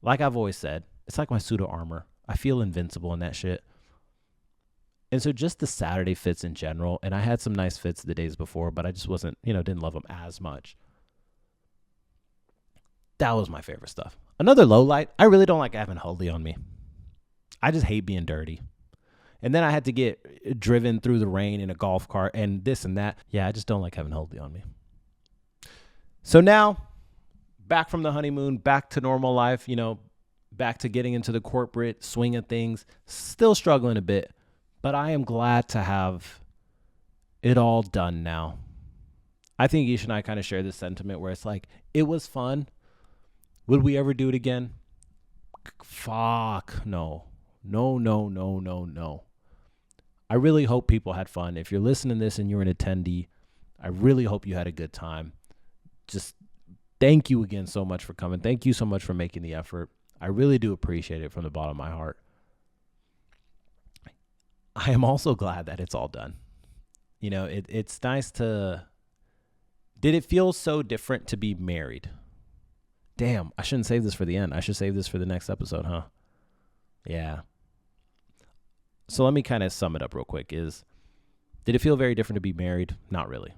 like I've always said, it's like my suit of armor. I feel invincible in that shit. And so just the Saturday fits in general, and I had some nice fits the days before, but I just wasn't, didn't love them as much. That was my favorite stuff. Another low light, I really don't like having Huldy on me. I just hate being dirty. And then I had to get driven through the rain in a golf cart and this and that. Yeah, I just don't like having Huldy on me. So now, back from the honeymoon, back to normal life, back to getting into the corporate swing of things. Still struggling a bit. But I am glad to have it all done now. I think Isha and I kind of share this sentiment where it's like, it was fun. Would we ever do it again? Fuck, no. No. I really hope people had fun. If you're listening to this and you're an attendee, I really hope you had a good time. Just thank you again so much for coming. Thank you so much for making the effort. I really do appreciate it from the bottom of my heart. I am also glad that it's all done. It's nice to... Did it feel so different to be married? Damn, I shouldn't save this for the end. I should save this for the next episode, huh? Yeah. So let me kind of sum it up real quick. Did it feel very different to be married? Not really.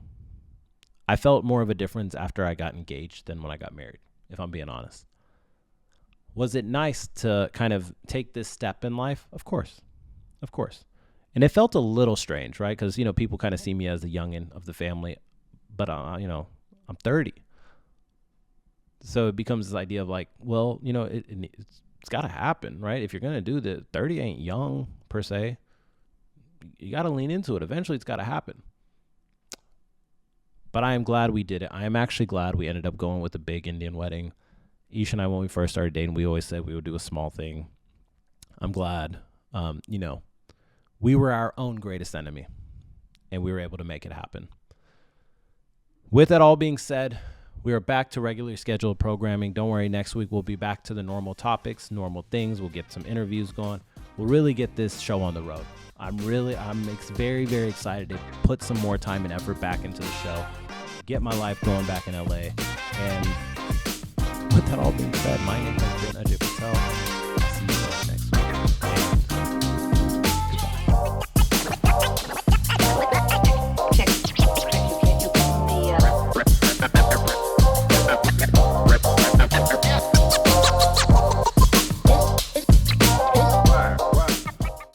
I felt more of a difference after I got engaged than when I got married, if I'm being honest. Was it nice to kind of take this step in life? Of course. And it felt a little strange, right? Because, people kind of see me as the youngin' of the family, but, I'm 30. So it becomes this idea of like, well, it's got to happen, right? If you're going to do this, 30 ain't young per se. You got to lean into it. Eventually it's got to happen. But I am glad we did it. I am actually glad we ended up going with a big Indian wedding. Ish and I, when we first started dating, we always said we would do a small thing. I'm glad, we were our own greatest enemy, and we were able to make it happen. With that all being said, we are back to regularly scheduled programming. Don't worry, next week we'll be back to the normal topics, normal things. We'll get some interviews going. We'll really get this show on the road. I'm very, very excited to put some more time and effort back into the show, get my life going back in LA. And with that all being said, my name has been Ajay Patel.